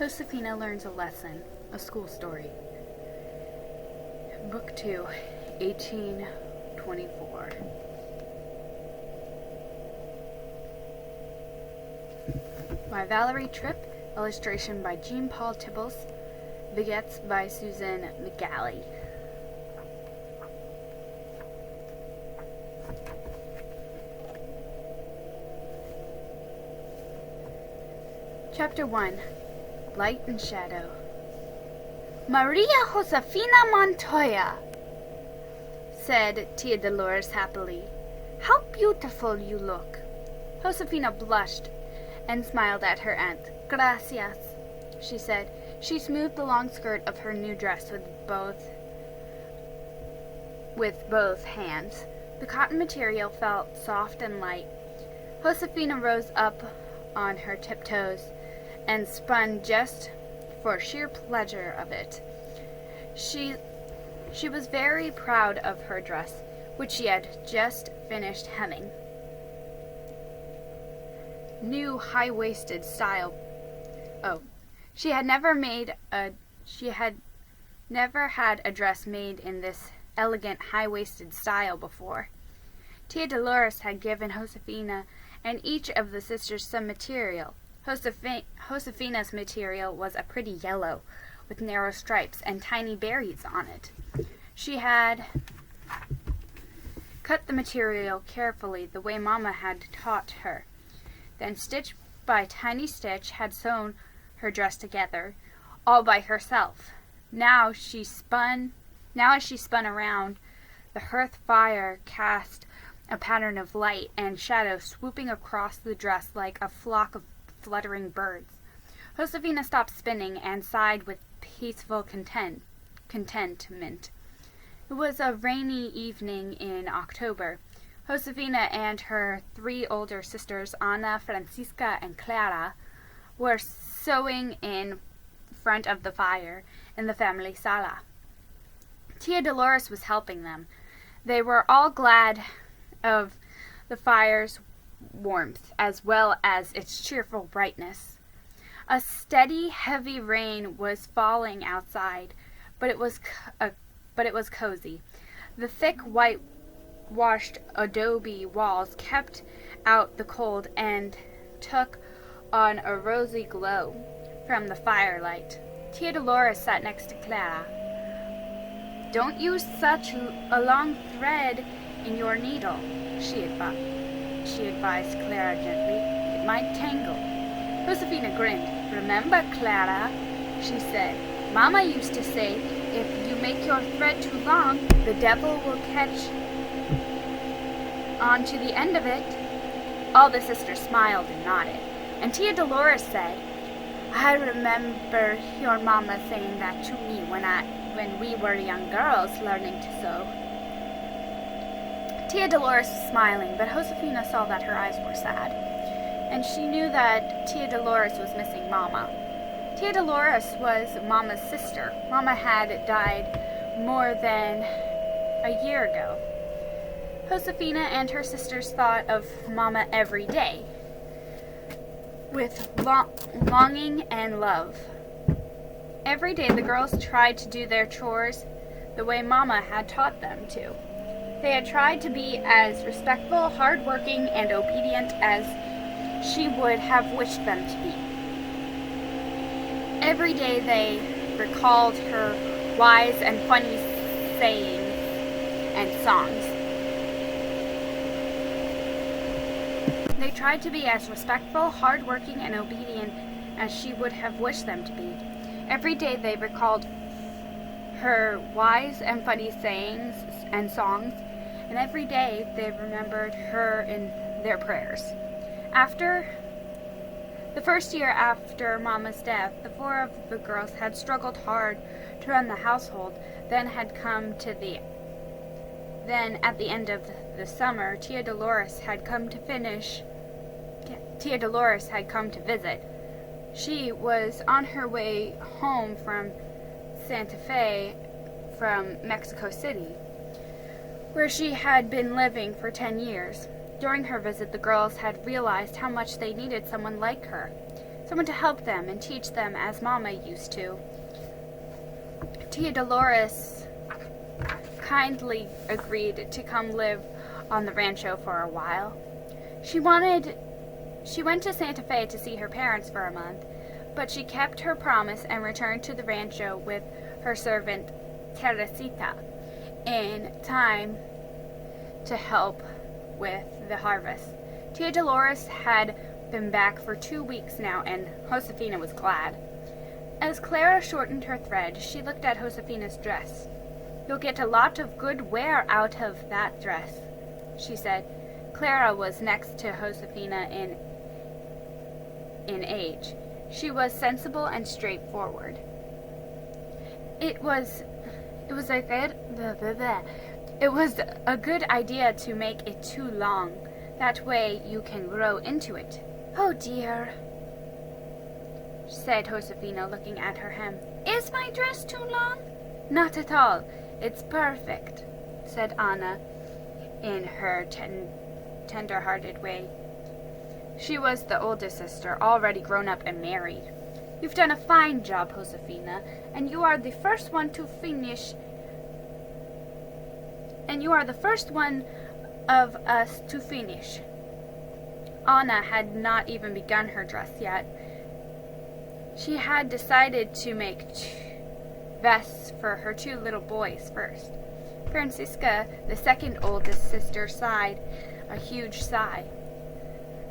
Josefina Learns a Lesson, a School Story. Book 2, 1824. By Valerie Tripp, illustration by Jean-Paul Tibbles, vignettes by Susan McGalley. Chapter 1. Light and Shadow. "Maria Josefina Montoya," said Tia Dolores happily. "How beautiful you look." Josefina blushed and smiled at her aunt. "Gracias," she said. She smoothed the long skirt of her new dress with both hands. The cotton material felt soft and light. Josefina rose up on her tiptoes and spun just for sheer pleasure of it. She was very proud of her dress, which she had just finished hemming. New high-waisted style. She had never had a dress made in this elegant high-waisted style before. Tia Dolores had given Josefina and each of the sisters some material. Josefina's material was a pretty yellow, with narrow stripes and tiny berries on it. She had cut the material carefully, the way Mamma had taught her. Then, stitch by tiny stitch, had sewn her dress together, all by herself. Now, as she spun around, the hearth fire cast a pattern of light and shadow swooping across the dress like a flock of fluttering birds. Josefina stopped spinning and sighed with peaceful contentment. It was a rainy evening in October. Josefina and her three older sisters, Ana, Francisca, and Clara, were sewing in front of the fire in the family sala. Tia Dolores was helping them. They were all glad of the fire's warmth as well as its cheerful brightness. A steady, heavy rain was falling outside, but it was cozy. The thick, whitewashed adobe walls kept out the cold and took on a rosy glow from the firelight. Tia Dolores sat next to Clara. "Don't use such a long thread in your needle," she advised Clara gently. "It might tangle." Josefina grinned. "Remember, Clara," she said, "Mamma used to say, if you make your thread too long, the devil will catch on to the end of it." All the sisters smiled and nodded, and Tia Dolores said, "I remember your Mamma saying that to me when we were young girls learning to sew." Tia Dolores was smiling, but Josefina saw that her eyes were sad, and she knew that Tia Dolores was missing Mamma. Tia Dolores was Mamma's sister. Mamma had died more than a year ago. Josefina and her sisters thought of Mamma every day, with longing and love. Every day the girls tried to do their chores the way Mamma had taught them to. They had tried to be as respectful, hard-working, and obedient as she would have wished them to be. Every day they recalled her wise and funny sayings and songs. They tried to be as respectful, hard-working, and obedient as she would have wished them to be. Every day they recalled her wise and funny sayings and songs, and every day they remembered her in their prayers. After the first year after Mamma's death, the four of the girls had struggled hard to run the household. Then at the end of the summer, Tia Dolores had come to visit. She was on her way home from Santa Fe from Mexico City, where she had been living for 10 years. During her visit, the girls had realized how much they needed someone like her, someone to help them and teach them as Mama used to. Tia Dolores kindly agreed to come live on the rancho for a while. She went to Santa Fe to see her parents for a month, but she kept her promise and returned to the rancho with her servant Teresita in time to help with the harvest. Tia Dolores had been back for 2 weeks now, and Josefina was glad. As Clara shortened her thread, she looked at Josefina's dress. "You'll get a lot of good wear out of that dress," she said. Clara was next to Josefina in age. She was sensible and straightforward. It was a good idea to make it too long. That way you can grow into it. "Oh dear," said Josefina, looking at her hem. "Is my dress too long?" "Not at all. It's perfect," said Anna in her tender-hearted way. She was the oldest sister, already grown up and married. "You've done a fine job, Josefina, and you are the first one of us to finish." Anna had not even begun her dress yet. She had decided to make vests for her 2 little boys first. Francisca, the second oldest sister, sighed a huge sigh.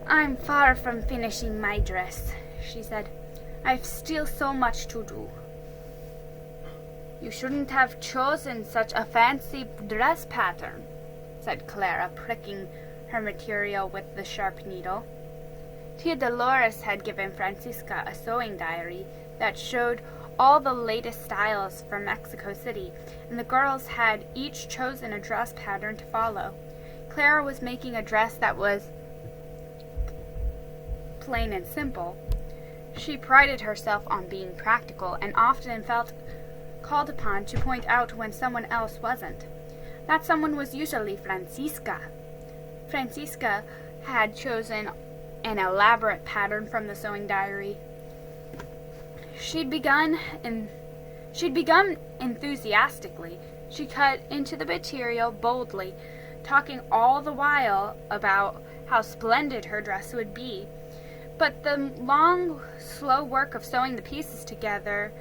"I'm far from finishing my dress," she said. "I've still so much to do." "You shouldn't have chosen such a fancy dress pattern," said Clara, pricking her material with the sharp needle. Tia Dolores had given Francisca a sewing diary that showed all the latest styles from Mexico City, and the girls had each chosen a dress pattern to follow. Clara was making a dress that was plain and simple. She prided herself on being practical and often felt called upon to point out when someone else wasn't. That someone was usually Francisca. Francisca had chosen an elaborate pattern from the sewing diary. She'd begun enthusiastically. She cut into the material boldly, talking all the while about how splendid her dress would be. But the long, slow work of sewing the pieces together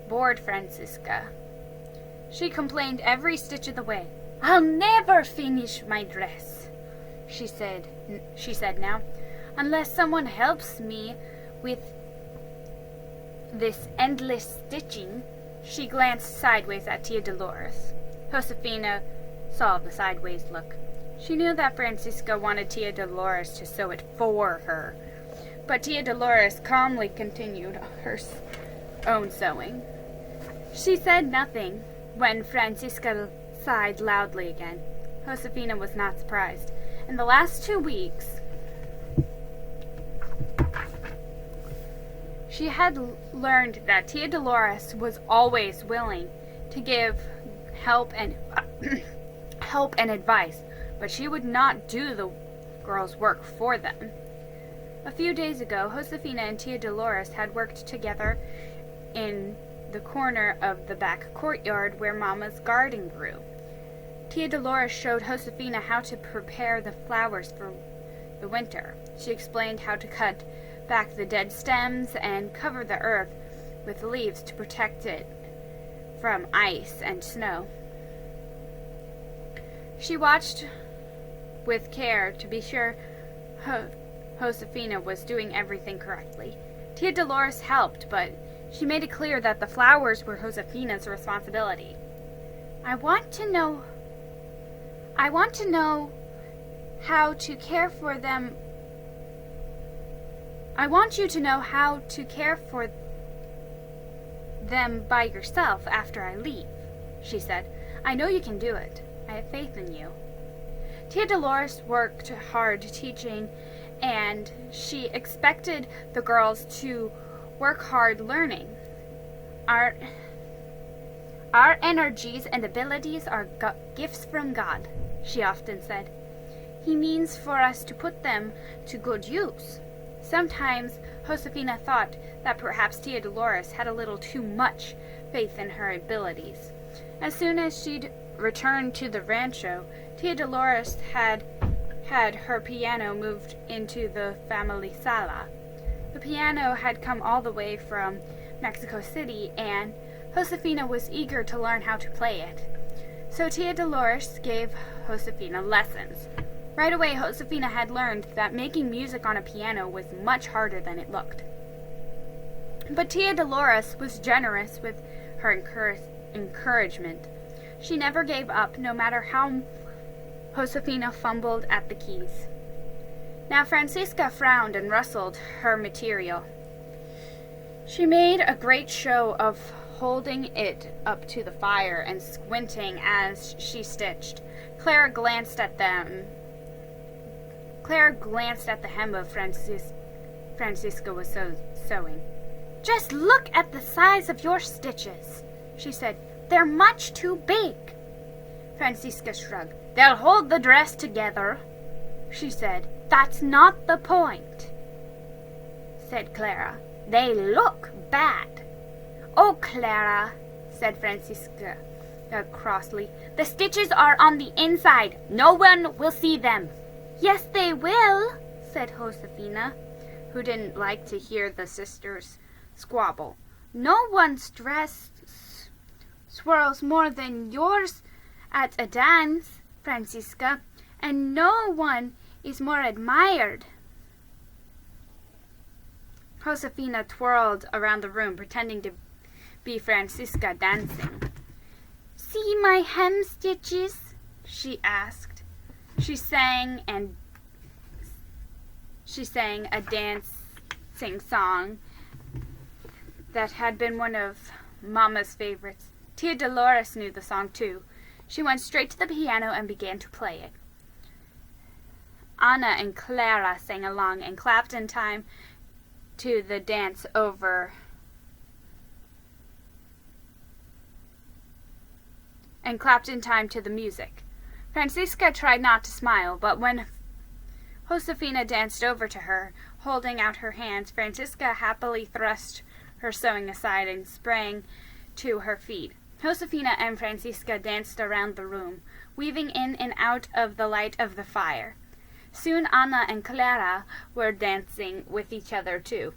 bored Francisca. She complained every stitch of the way. "I'll never finish my dress," she said now, "unless someone helps me with this endless stitching." She glanced sideways at Tia Dolores. Josefina saw the sideways look. She knew that Francisca wanted Tia Dolores to sew it for her, but Tia Dolores calmly continued her own sewing. She said nothing when Francisca sighed loudly again. Josefina was not surprised. In the last 2 weeks, she had learned that Tia Dolores was always willing to give help and advice, but she would not do the girls' work for them. A few days ago, Josefina and Tia Dolores had worked together in the corner of the back courtyard where Mama's garden grew. Tia Dolores showed Josefina how to prepare the flowers for the winter. She explained how to cut back the dead stems and cover the earth with leaves to protect it from ice and snow. She watched with care to be sure Josefina was doing everything correctly. Tia Dolores helped, but she made it clear that the flowers were Josefina's responsibility. I want to know how to care for them. I want you to know how to care for them by yourself after I leave," she said. "I know you can do it. I have faith in you." Tia Dolores worked hard teaching, and she expected the girls to work hard learning. Our energies and abilities are gifts from God," she often said. "He means for us to put them to good use. Sometimes Josefina thought that perhaps Tia Dolores had a little too much faith in her abilities. As soon as she'd returned to the rancho, Tia Dolores had her piano moved into the family sala. The piano had come all the way from Mexico City, and Josefina was eager to learn how to play it. So Tia Dolores gave Josefina lessons. Right away, Josefina had learned that making music on a piano was much harder than it looked. But Tia Dolores was generous with her encouragement. She never gave up, no matter how Josefina fumbled at the keys. Now Francisca frowned and rustled her material. She made a great show of holding it up to the fire and squinting as she stitched. Clara glanced at the hem of Francisca was sewing. "Just look at the size of your stitches," she said. "They're much too big." Francisca shrugged. "They'll hold the dress together," she said. "That's not the point," said Clara. "They look bad." "Oh, Clara," said Francisca crossly, "the stitches are on the inside. No one will see them." "Yes, they will," said Josefina, who didn't like to hear the sisters squabble. "No one's dress swirls more than yours at a dance, Francisca, and no one is more admired." Josefina twirled around the room, pretending to be Francisca dancing. "See my hem stitches?" she asked. She sang a dancing song that had been one of Mama's favorites. Tia Dolores knew the song too. She went straight to the piano and began to play it. Anna and Clara sang along and clapped in time to the dance over and clapped in time to the music. Francisca tried not to smile, but when Josefina danced over to her, holding out her hands, Francisca happily thrust her sewing aside and sprang to her feet. Josefina and Francisca danced around the room, weaving in and out of the light of the fire. Soon Anna and Clara were dancing with each other too.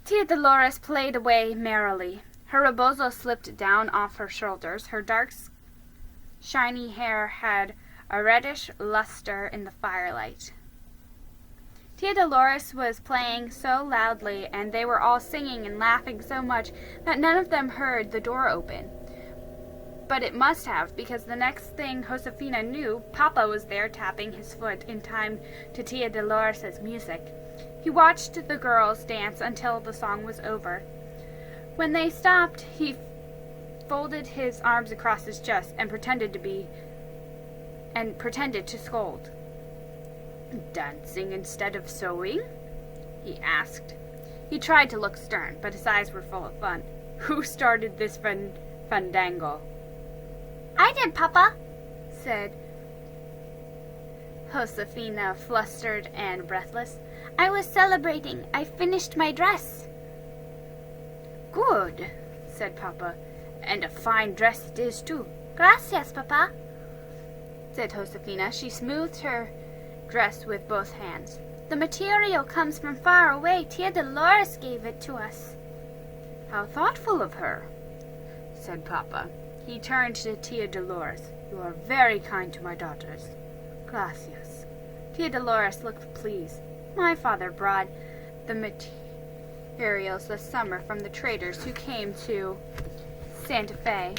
Tia Dolores played away merrily. Her rebozo slipped down off her shoulders. Her dark, shiny hair had a reddish luster in the firelight. Tia Dolores was playing so loudly, and they were all singing and laughing so much that none of them heard the door open. But it must have, because the next thing Josefina knew, Papa was there tapping his foot in time to Tia Dolores' music. He watched the girls dance until the song was over. When they stopped, he folded his arms across his chest and pretended to scold. "Dancing instead of sewing?" he asked. He tried to look stern, but his eyes were full of fun. "Who started this fandango?" "I did, Papa," said Josefina, flustered and breathless. "I was celebrating. I finished my dress." "Good," said Papa. "And a fine dress it is, too." "Gracias, Papa," said Josefina. She smoothed her dress with both hands. "The material comes from far away. Tia Dolores gave it to us." "How thoughtful of her," said Papa. He turned to Tia Dolores. "You are very kind to my daughters." "Gracias." Tia Dolores looked pleased. "My father brought the materials this summer from the traders who came to Santa Fe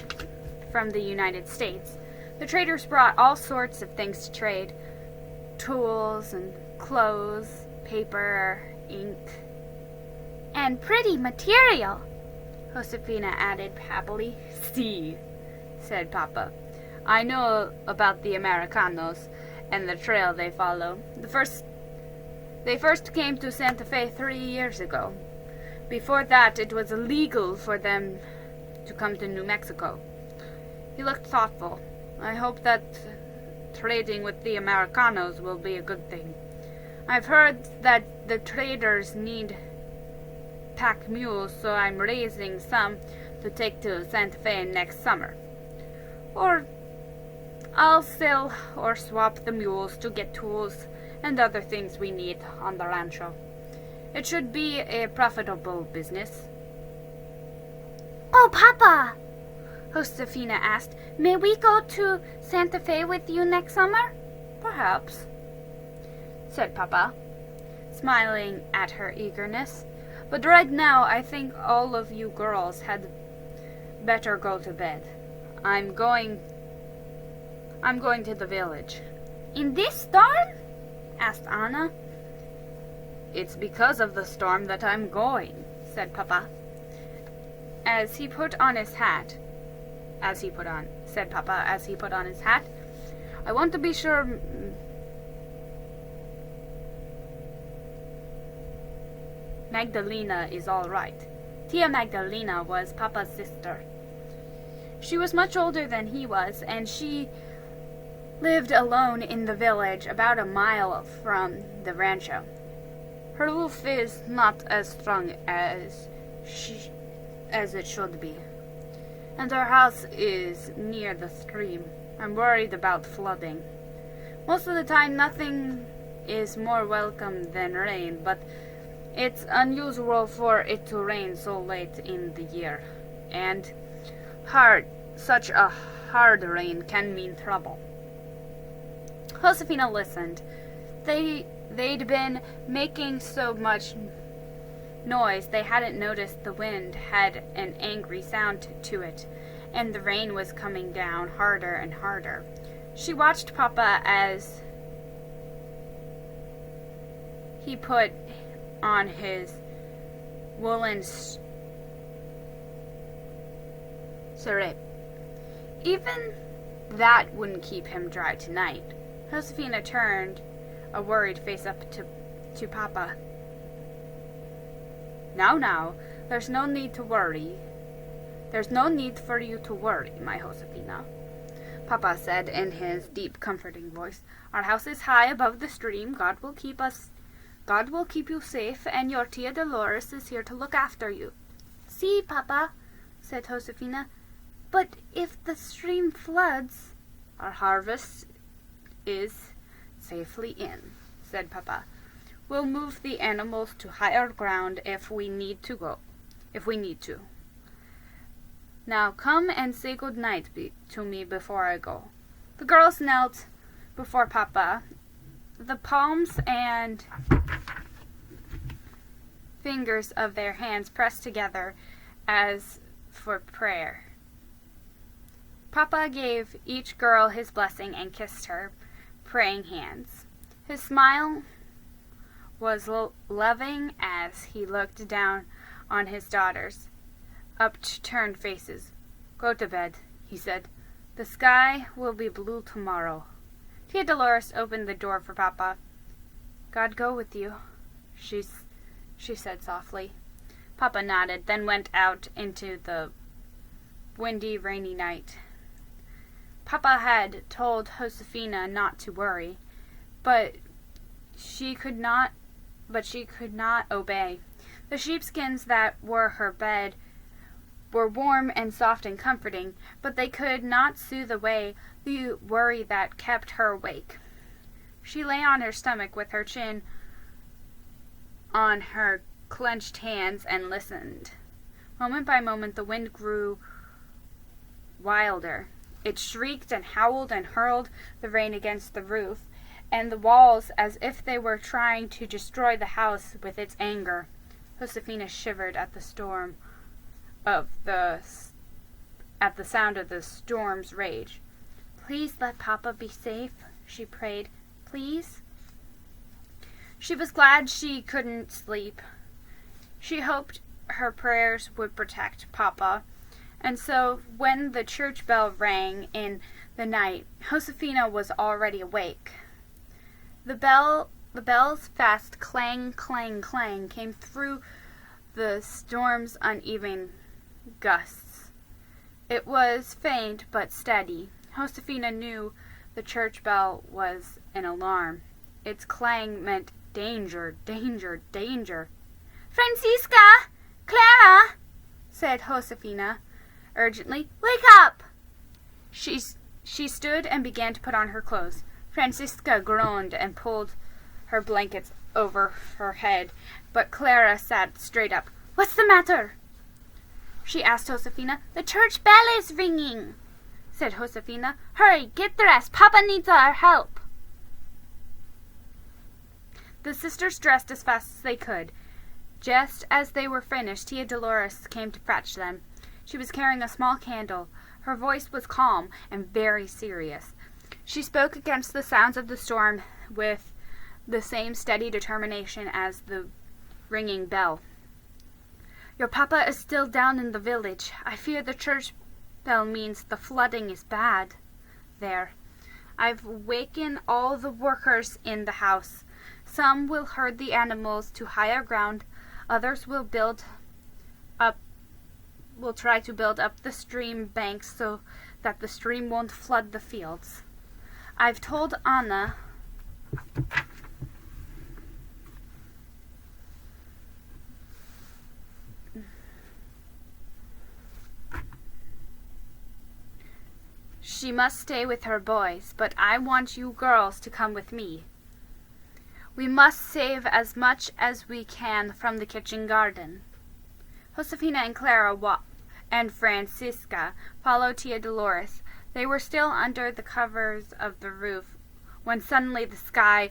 from the United States. The traders brought all sorts of things to trade. Tools and clothes, paper, ink, and pretty material," Josefina added happily. "See," said Papa. "I know about the Americanos and the trail they follow. They first came to Santa Fe 3 years ago. Before that, it was illegal for them to come to New Mexico." He looked thoughtful. "I hope that trading with the Americanos will be a good thing. I've heard that the traders need pack mules, so I'm raising some to take to Santa Fe next summer. Or I'll sell or swap the mules to get tools and other things we need on the rancho. It should be a profitable business. Oh, Papa, Josefina asked, may we go to Santa Fe with you next summer? Perhaps, said Papa, smiling at her eagerness. But right now I think all of you girls had better go to bed. I'm going to the village. In this storm? Asked Anna. It's because of the storm that I'm going, said Papa. Said Papa as he put on his hat. I want to be sure Magdalena is all right. Tia Magdalena was Papa's sister. She was much older than he was, and she lived alone in the village about a mile from the rancho. Her roof is not as strong as it should be, and her house is near the stream. I'm worried about flooding. Most of the time nothing is more welcome than rain, but it's unusual for it to rain so late in the year, and such a hard rain can mean trouble. Josefina listened. They'd been making so much noise they hadn't noticed the wind had an angry sound to it, and the rain was coming down harder and harder. She watched Papa as he put on his woolen saree. Even that wouldn't keep him dry tonight. Josefina turned a worried face up to Papa. Now, there's no need to worry. There's no need for you to worry, my Josefina, Papa said in his deep, comforting voice. Our house is high above the stream. God will keep you safe, and your Tia Dolores is here to look after you. See, Papa, said Josefina, but if the stream floods... Our harvest is safely in, said Papa. We'll move the animals to higher ground if we need to. Now come and say good night to me before I go. The girls knelt before Papa, the palms and fingers of their hands pressed together as for prayer. Papa gave each girl his blessing and kissed her praying hands. His smile was loving as he looked down on his daughters' upturned faces. Go to bed, he said. The sky will be blue tomorrow. Tia Dolores opened the door for Papa. God go with you, she said softly. Papa nodded, then went out into the windy, rainy night. Papa had told Josefina not to worry, but she could not obey. The sheepskins that were her bed were warm and soft and comforting, but they could not soothe away the worry that kept her awake. She lay on her stomach with her chin on her clenched hands and listened. Moment by moment the wind grew wilder. It shrieked and howled and hurled the rain against the roof and the walls as if they were trying to destroy the house with its anger. Josefina shivered at the sound of the storm's rage. Please let Papa be safe, she prayed. Please? She was glad she couldn't sleep. She hoped her prayers would protect Papa. And so, when the church bell rang in the night, Josefina was already awake. The bell's fast clang, clang, clang came through the storm's uneven gusts. It was faint but steady. Josefina knew the church bell was an alarm. Its clang meant Danger, danger, danger. Francisca! Clara! Said Josefina urgently. Wake up! She stood and began to put on her clothes. Francisca groaned and pulled her blankets over her head, but Clara sat straight up. What's the matter? She asked Josefina. The church bell is ringing, said Josefina. Hurry, get dressed. Papa needs our help. The sisters dressed as fast as they could. Just as they were finished, Tia Dolores came to fetch them. She was carrying a small candle. Her voice was calm and very serious. She spoke against the sounds of the storm with the same steady determination as the ringing bell. Your papa is still down in the village. I fear the church bell means the flooding is bad there. I've wakened all the workers in the house. Some will herd the animals to higher ground. Others will try to build up the stream banks so that the stream won't flood the fields. I've told Anna she must stay with her boys, but I want you girls to come with me. We must save as much as we can from the kitchen garden. Josefina and Clara and Francisca followed Tia Dolores. They were still under the covers of the roof when suddenly the sky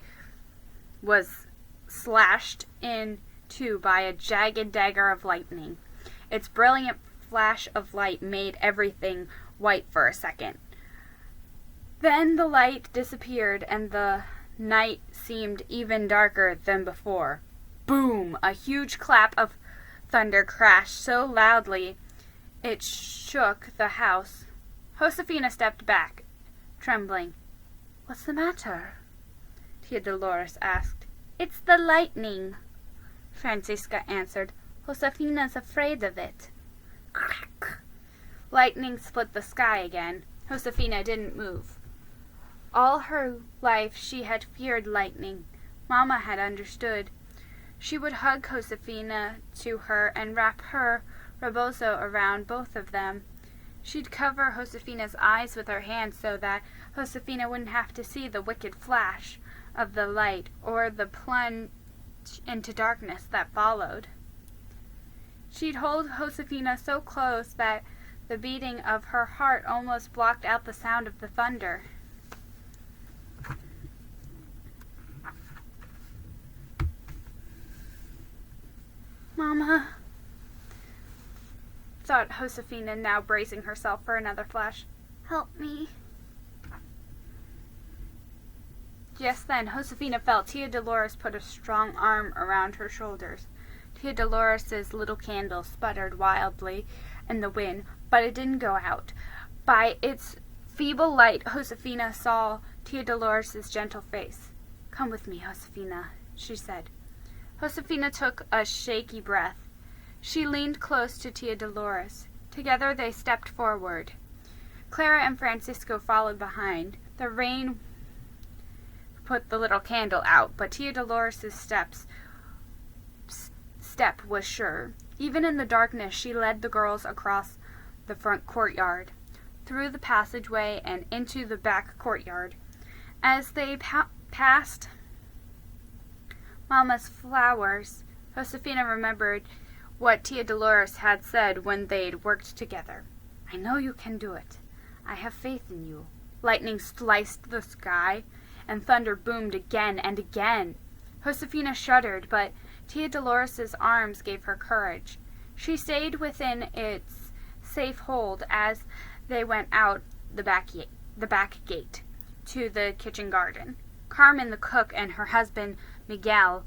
was slashed in two by a jagged dagger of lightning. Its brilliant flash of light made everything white for a second. Then the light disappeared and the night seemed even darker than before. Boom! A huge clap of thunder crashed so loudly it shook the house. Josefina stepped back, trembling. What's the matter? Tia Dolores asked. It's the lightning, Francisca answered. Josefina's afraid of it. Crack! Lightning split the sky again. Josefina didn't move. All her life she had feared lightning. Mama had understood. She would hug Josefina to her and wrap her rebozo around both of them. She'd cover Josefina's eyes with her hands so that Josefina wouldn't have to see the wicked flash of the light or the plunge into darkness that followed. She'd hold Josefina so close that the beating of her heart almost blocked out the sound of the thunder. Mama, thought Josefina, now bracing herself for another flash. Help me. Just then, Josefina felt Tia Dolores put a strong arm around her shoulders. Tia Dolores' little candle sputtered wildly in the wind, but it didn't go out. By its feeble light, Josefina saw Tia Dolores' gentle face. Come with me, Josefina, she said. Josefina took a shaky breath. She leaned close to Tia Dolores. Together they stepped forward. Clara and Francisco followed behind. The rain put the little candle out, but Tia Dolores' step was sure. Even in the darkness, she led the girls across the front courtyard, through the passageway, and into the back courtyard. As they passed Mama's flowers, Josefina remembered what Tia Dolores had said when they'd worked together. I know you can do it. I have faith in you. Lightning sliced the sky, and thunder boomed again and again. Josefina shuddered, but Tia Dolores' arms gave her courage. She stayed within its safe hold as they went out the back gate to the kitchen garden. Carmen the cook and her husband Miguel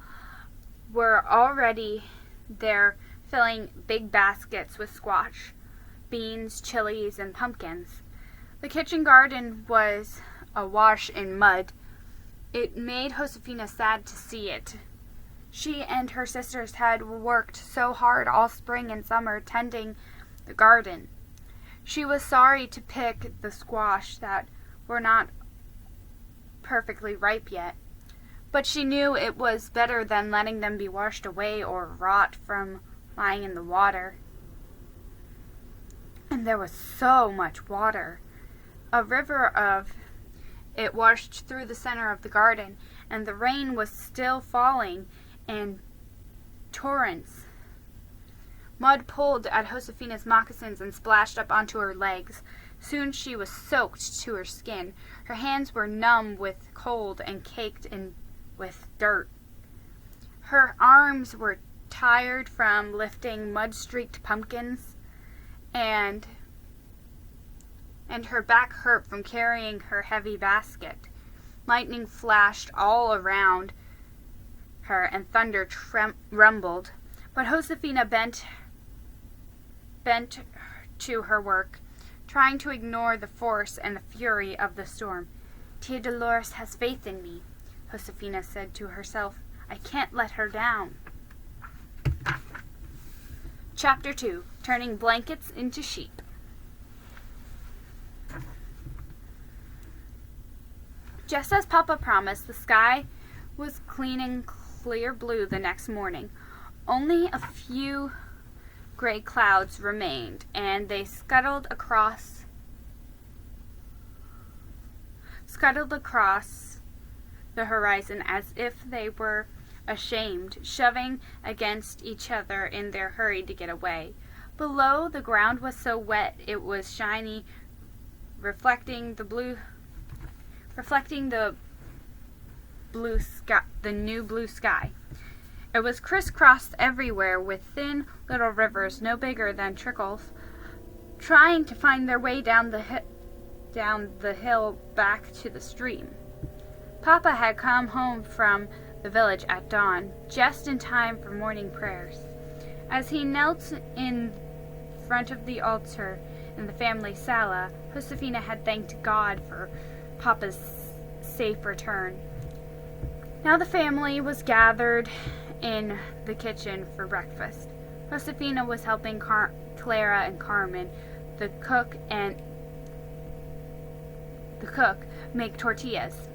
were already there filling big baskets with squash, beans, chilies, and pumpkins. The kitchen garden was awash in mud. It made Josefina sad to see it. She and her sisters had worked so hard all spring and summer tending the garden. She was sorry to pick the squash that were not perfectly ripe yet, but she knew it was better than letting them be washed away or rot from lying in the water. And there was so much water. A river of it washed through the center of the garden, and the rain was still falling in torrents. Mud pulled at Josefina's moccasins and splashed up onto her legs. Soon she was soaked to her skin. Her hands were numb with cold and caked in with dirt. Her arms were tired from lifting mud-streaked pumpkins, and her back hurt from carrying her heavy basket. Lightning flashed all around her, and thunder rumbled. But Josefina bent to her work, trying to ignore the force and the fury of the storm. "Tia Dolores has faith in me," Josefina said to herself. "I can't let her down." Chapter 2. Turning Blankets into Sheep. Just as Papa promised, the sky was clean and clear blue the next morning. Only a few gray clouds remained, and they scuttled across the horizon as if they were ashamed, shoving against each other in their hurry to get away. Below, the ground was so wet it was shiny, reflecting the new blue sky. It was crisscrossed everywhere with thin little rivers no bigger than trickles, trying to find their way down the hill back to the stream. Papa had come home from the village at dawn, just in time for morning prayers. As he knelt in front of the altar in the family sala, Josefina had thanked God for Papa's safe return. Now the family was gathered in the kitchen for breakfast. Josefina was helping Clara and Carmen, the cook, make tortillas.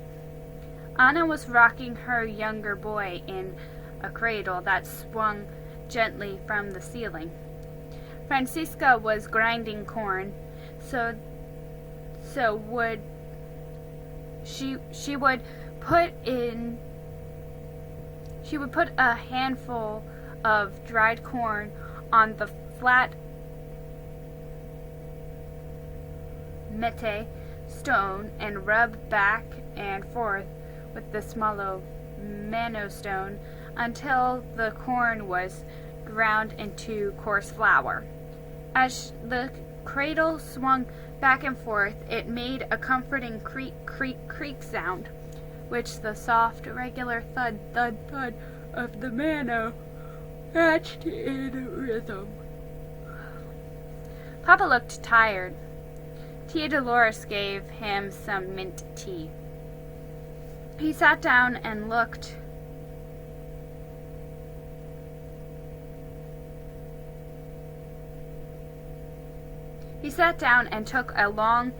Anna was rocking her younger boy in a cradle that swung gently from the ceiling. Francisca was grinding corn, so she would put a handful of dried corn on the flat mete stone and rub back and forth with the smaller mano stone until the corn was ground into coarse flour. As the cradle swung back and forth, it made a comforting creak, creak, creak sound, which the soft, regular thud, thud, thud of the mano matched in rhythm. Papa looked tired. Tia Dolores gave him some mint tea. He sat down and looked. He sat down and took a long,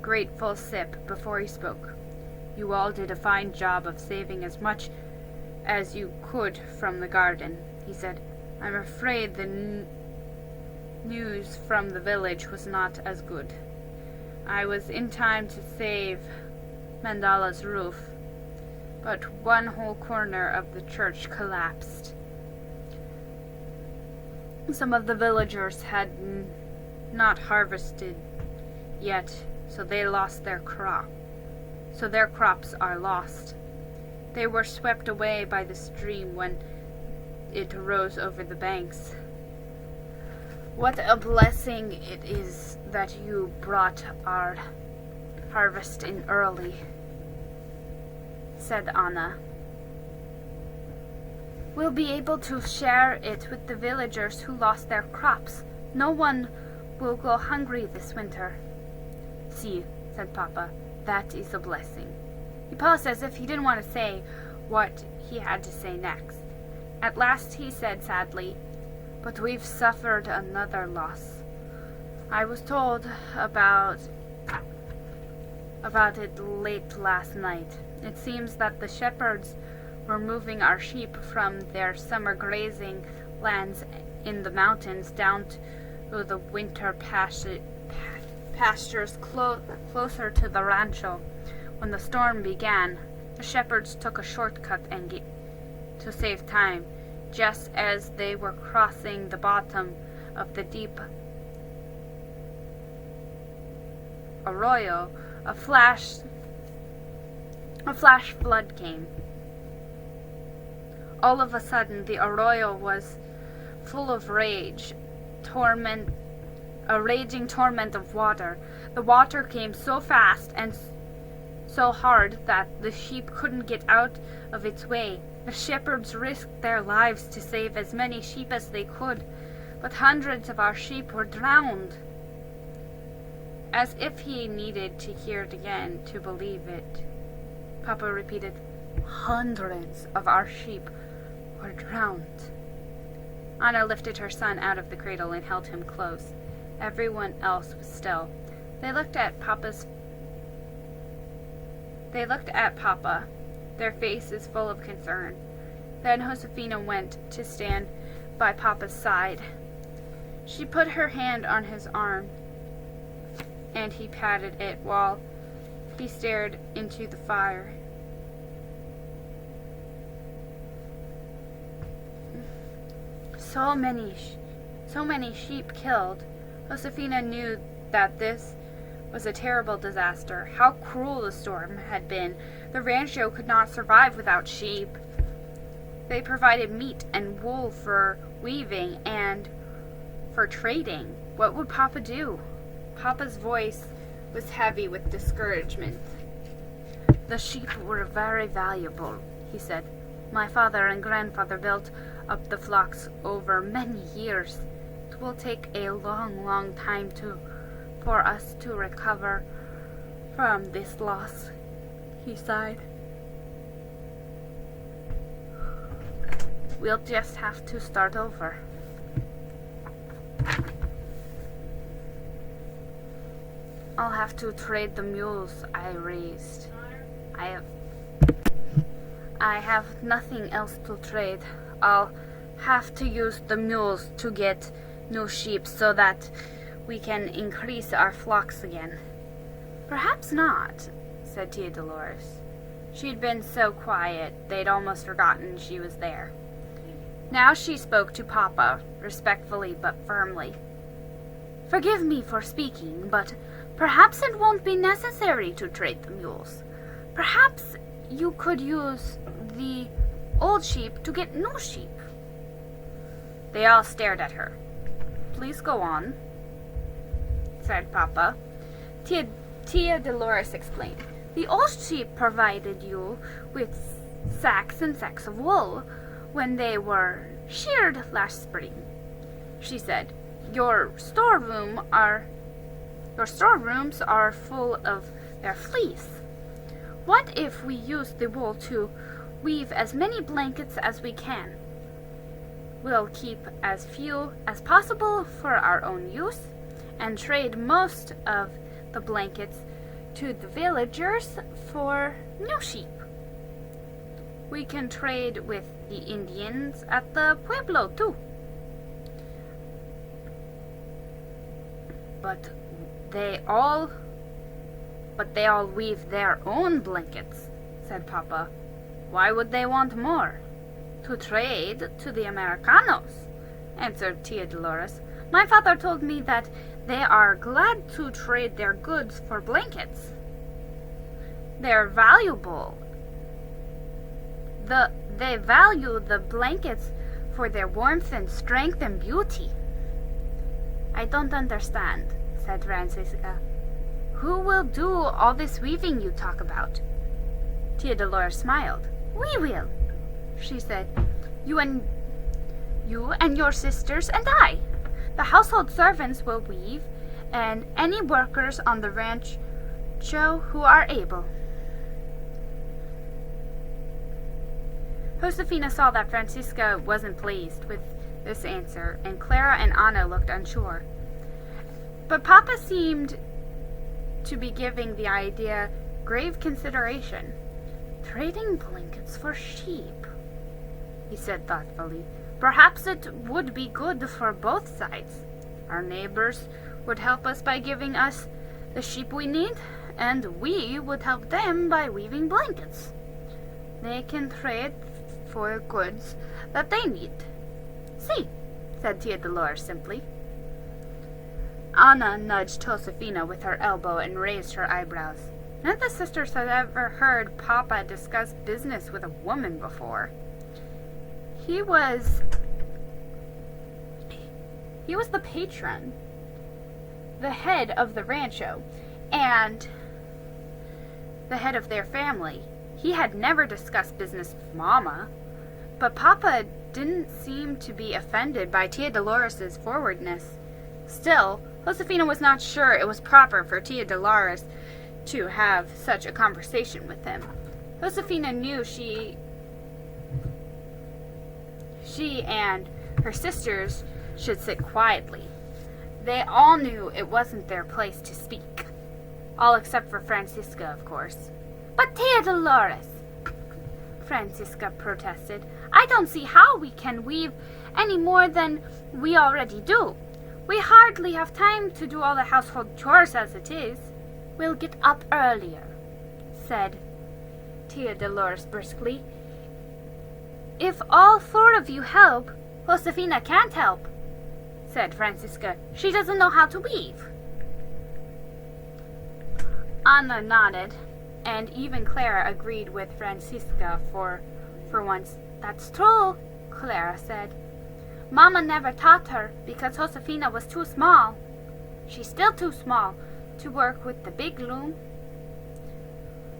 grateful sip before he spoke. "You all did a fine job of saving as much as you could from the garden," he said. "I'm afraid the news from the village was not as good. I was in time to save Mandala's roof, but one whole corner of the church collapsed. Some of the villagers had not harvested yet, so they lost their crop. So their crops are lost. They were swept away by the stream when it rose over the banks. What a blessing it is that you brought our harvest in early," said Anna. "We'll be able to share it with the villagers who lost their crops. No one will go hungry this winter." "See," said Papa, "that is a blessing." He paused as if he didn't want to say what he had to say next. At last he said sadly, "But we've suffered another loss. I was told about it late last night. It seems that the shepherds were moving our sheep from their summer grazing lands in the mountains down to the winter pastures closer to the rancho. When the storm began, the shepherds took a shortcut to save time. Just as they were crossing the bottom of the deep arroyo, a flash flood came. All of a sudden, the arroyo was full of a raging torrent of water. The water came so fast and so hard that the sheep couldn't get out of its way. The shepherds risked their lives to save as many sheep as they could, but hundreds of our sheep were drowned. As if he needed to hear it again to believe it, Papa repeated, "Hundreds of our sheep were drowned." Anna lifted her son out of the cradle and held him close. Everyone else was still. They looked at Papa, their faces full of concern. Then Josefina went to stand by Papa's side. She put her hand on his arm, and he patted it while he stared into the fire. So many sheep killed. Josefina knew that this was a terrible disaster. How cruel the storm had been. The rancho could not survive without sheep. They provided meat and wool for weaving and for trading. What would Papa do? Papa's voice was heavy with discouragement. "The sheep were very valuable," he said. "My father and grandfather built up the flocks over many years. It will take a long, long time for us to recover from this loss," he sighed. "We'll just have to start over." "I'll have to trade the mules I raised. I have nothing else to trade. I'll have to use the mules to get new sheep so that we can increase our flocks again." "Perhaps not," said Tia Dolores. She'd been so quiet, they'd almost forgotten she was there. Now she spoke to Papa, respectfully but firmly. "Forgive me for speaking, but perhaps it won't be necessary to trade the mules. Perhaps you could use the old sheep to get new sheep." They all stared at her. "Please go on," said Papa. Tia Dolores explained. "The old sheep provided you with sacks and sacks of wool when they were sheared last spring," she said. Your storerooms are full of their fleece. What if we use the wool to weave as many blankets as we can? We'll keep as few as possible for our own use and trade most of the blankets to the villagers for new sheep. We can trade with the Indians at the pueblo too." But they all weave their own blankets," said Papa. "Why would they want more?" "To trade to the Americanos," answered Tia Dolores. "My father told me that they are glad to trade their goods for blankets. They're valuable. They value the blankets for their warmth and strength and beauty." "I don't understand," said Francisca. "Who will do all this weaving you talk about?" Tia Dolores smiled. "We will," she said. You and your sisters and I. The household servants will weave, and any workers on the rancho who are able." Josefina saw that Francisca wasn't pleased with this answer, and Clara and Anna looked unsure. But Papa seemed to be giving the idea grave consideration. Trading blankets for sheep, he said thoughtfully. Perhaps it would be good for both sides. Our neighbors would help us by giving us the sheep we need, and we would help them by weaving blankets. They can trade for goods that they need. See, said Tia Dolores simply. Anna nudged Josefina with her elbow and raised her eyebrows. None of the sisters had ever heard Papa discuss business with a woman before. He was the patron, the head of the rancho, and the head of their family. He had never discussed business with Mama, but Papa didn't seem to be offended by Tia Dolores' forwardness. Still, Josefina was not sure it was proper for Tia Dolores to have such a conversation with him. Josefina knew she and her sisters should sit quietly. They all knew it wasn't their place to speak. All except for Francisca, of course. But Tia Dolores, Francisca protested, I don't see how we can weave any more than we already do. We hardly have time to do all the household chores as it is. We'll get up earlier, said Tia Dolores briskly. If all four of you help, Josefina can't help, said Francisca. She doesn't know how to weave. Anna nodded, and even Clara agreed with Francisca for once. That's true, Clara said. Mama never taught her because Josefina was too small. She's still too small to work with the big loom.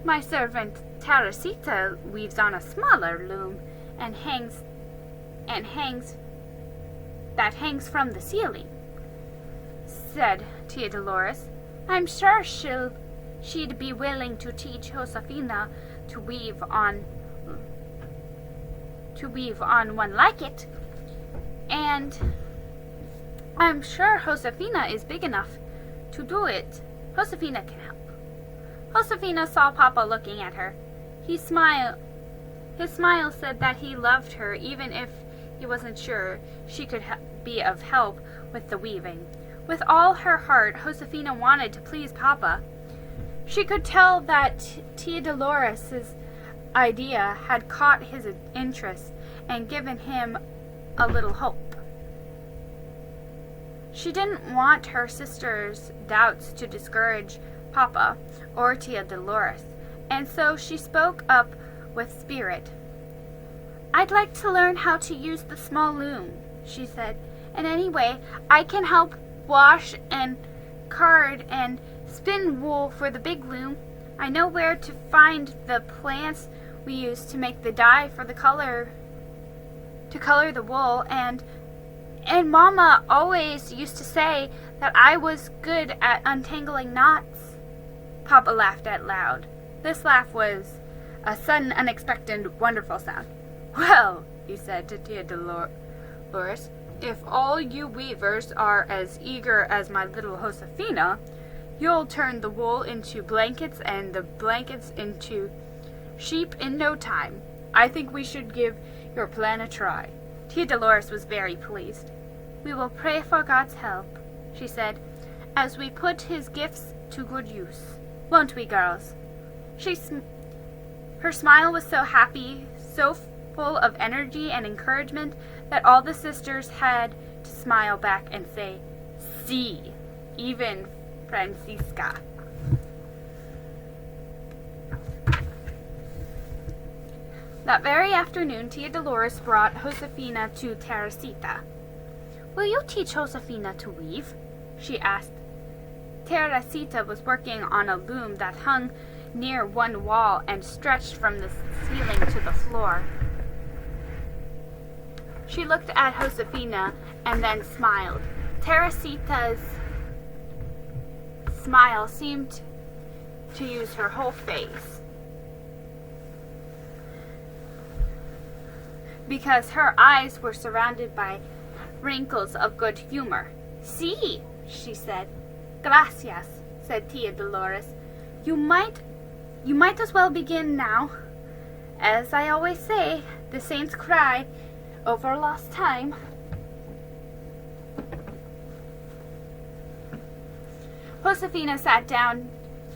My servant Teresita weaves on a smaller loom and hangs from the ceiling, said Tia Dolores. I'm sure she'd be willing to teach Josefina to weave on one like it. And I'm sure Josefina is big enough to do it. Josefina can help. Josefina saw Papa looking at her. His smile said that he loved her, even if he wasn't sure she could be of help with the weaving. With all her heart, Josefina wanted to please Papa. She could tell that Tia Dolores' idea had caught his interest and given him a little hope. She didn't want her sister's doubts to discourage Papa or Tia Dolores, and so she spoke up with spirit. I'd like to learn how to use the small loom, she said, and anyway, I can help wash and card and spin wool for the big loom. I know where to find the plants we use to make the dye for the color the wool, and Mama always used to say that I was good at untangling knots. Papa laughed out loud. This laugh was a sudden, unexpected, wonderful sound. Well, he said to Tia Dolores, if all you weavers are as eager as my little Josefina, you'll turn the wool into blankets and the blankets into sheep in no time. I think we should give your plan a try. Tia Dolores was very pleased. We will pray for God's help, she said, as we put his gifts to good use. Won't we, girls? Her smile was so happy, so full of energy and encouragement, that all the sisters had to smile back and say, "Sí," even Francisca. That very afternoon, Tia Dolores brought Josefina to Teresita. Will you teach Josefina to weave? She asked. Teresita was working on a loom that hung near one wall and stretched from the ceiling to the floor. She looked at Josefina and then smiled. Teresita's smile seemed to use her whole face, because her eyes were surrounded by wrinkles of good humor. "Sí," she said. "Gracias," said Tia Dolores. You might as well begin now. As I always say, the saints cry over lost time. Josefina sat down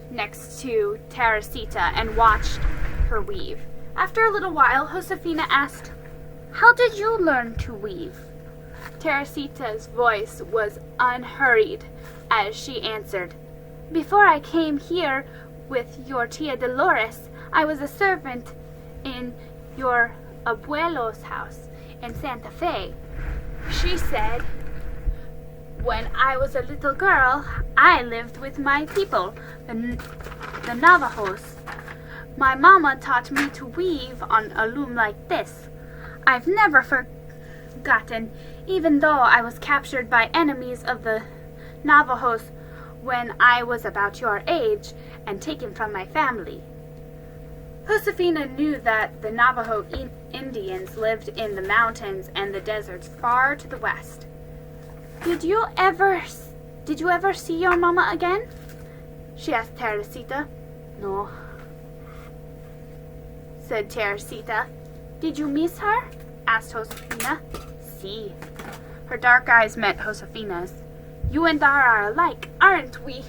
next to Teresita and watched her weave. After a little while, Josefina asked, "How did you learn to weave?" Teresita's voice was unhurried as she answered, "Before I came here with your tia Dolores, I was a servant in your abuelo's house in Santa Fe." She said, "When I was a little girl, I lived with my people, the Navajos. My mama taught me to weave on a loom like this. I've never forgotten, even though I was captured by enemies of the Navajos when I was about your age and taken from my family." Josefina knew that the Navajo Indians lived in the mountains and the deserts far to the west. Did you ever see your mama again?" she asked Teresita. "No," said Teresita. "Did you miss her?" asked Josefina. "Sí." Her dark eyes met Josefina's. "You and I are alike, aren't we?"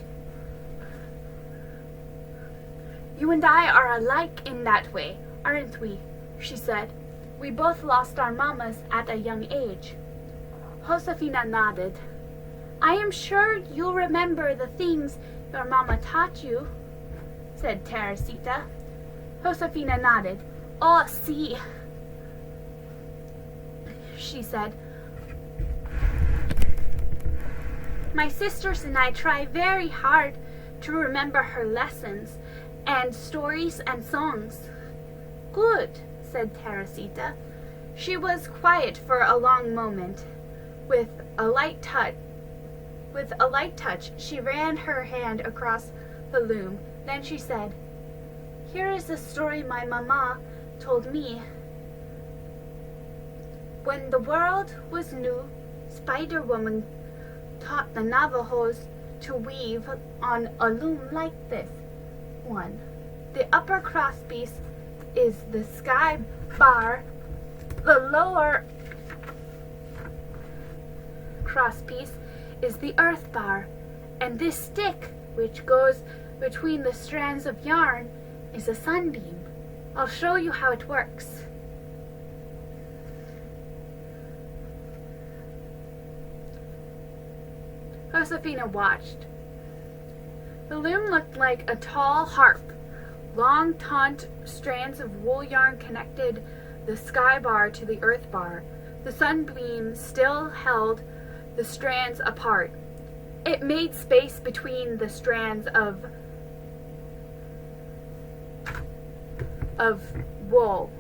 "You and I are alike in that way, aren't we?" she said. "We both lost our mamas at a young age." Josefina nodded. "I am sure you remember the things your mama taught you," said Teresita. Josefina nodded. "Oh, sí," she said. "My sisters and I try very hard to remember her lessons and stories and songs." "Good," said Teresita. She was quiet for a long moment. With a light touch, she ran her hand across the loom. Then she said, "Here is a story my mama told me. When the world was new, Spider Woman taught the Navajos to weave on a loom like this. 1. The upper crosspiece is the sky bar. The lower crosspiece is the earth bar. And this stick, which goes between the strands of yarn, is a sunbeam. I'll show you how it works." Josefina watched. The loom looked like a tall harp. Long, taut strands of wool yarn connected the sky bar to the earth bar. The sunbeam still held the strands apart. It made space between the strands of wool.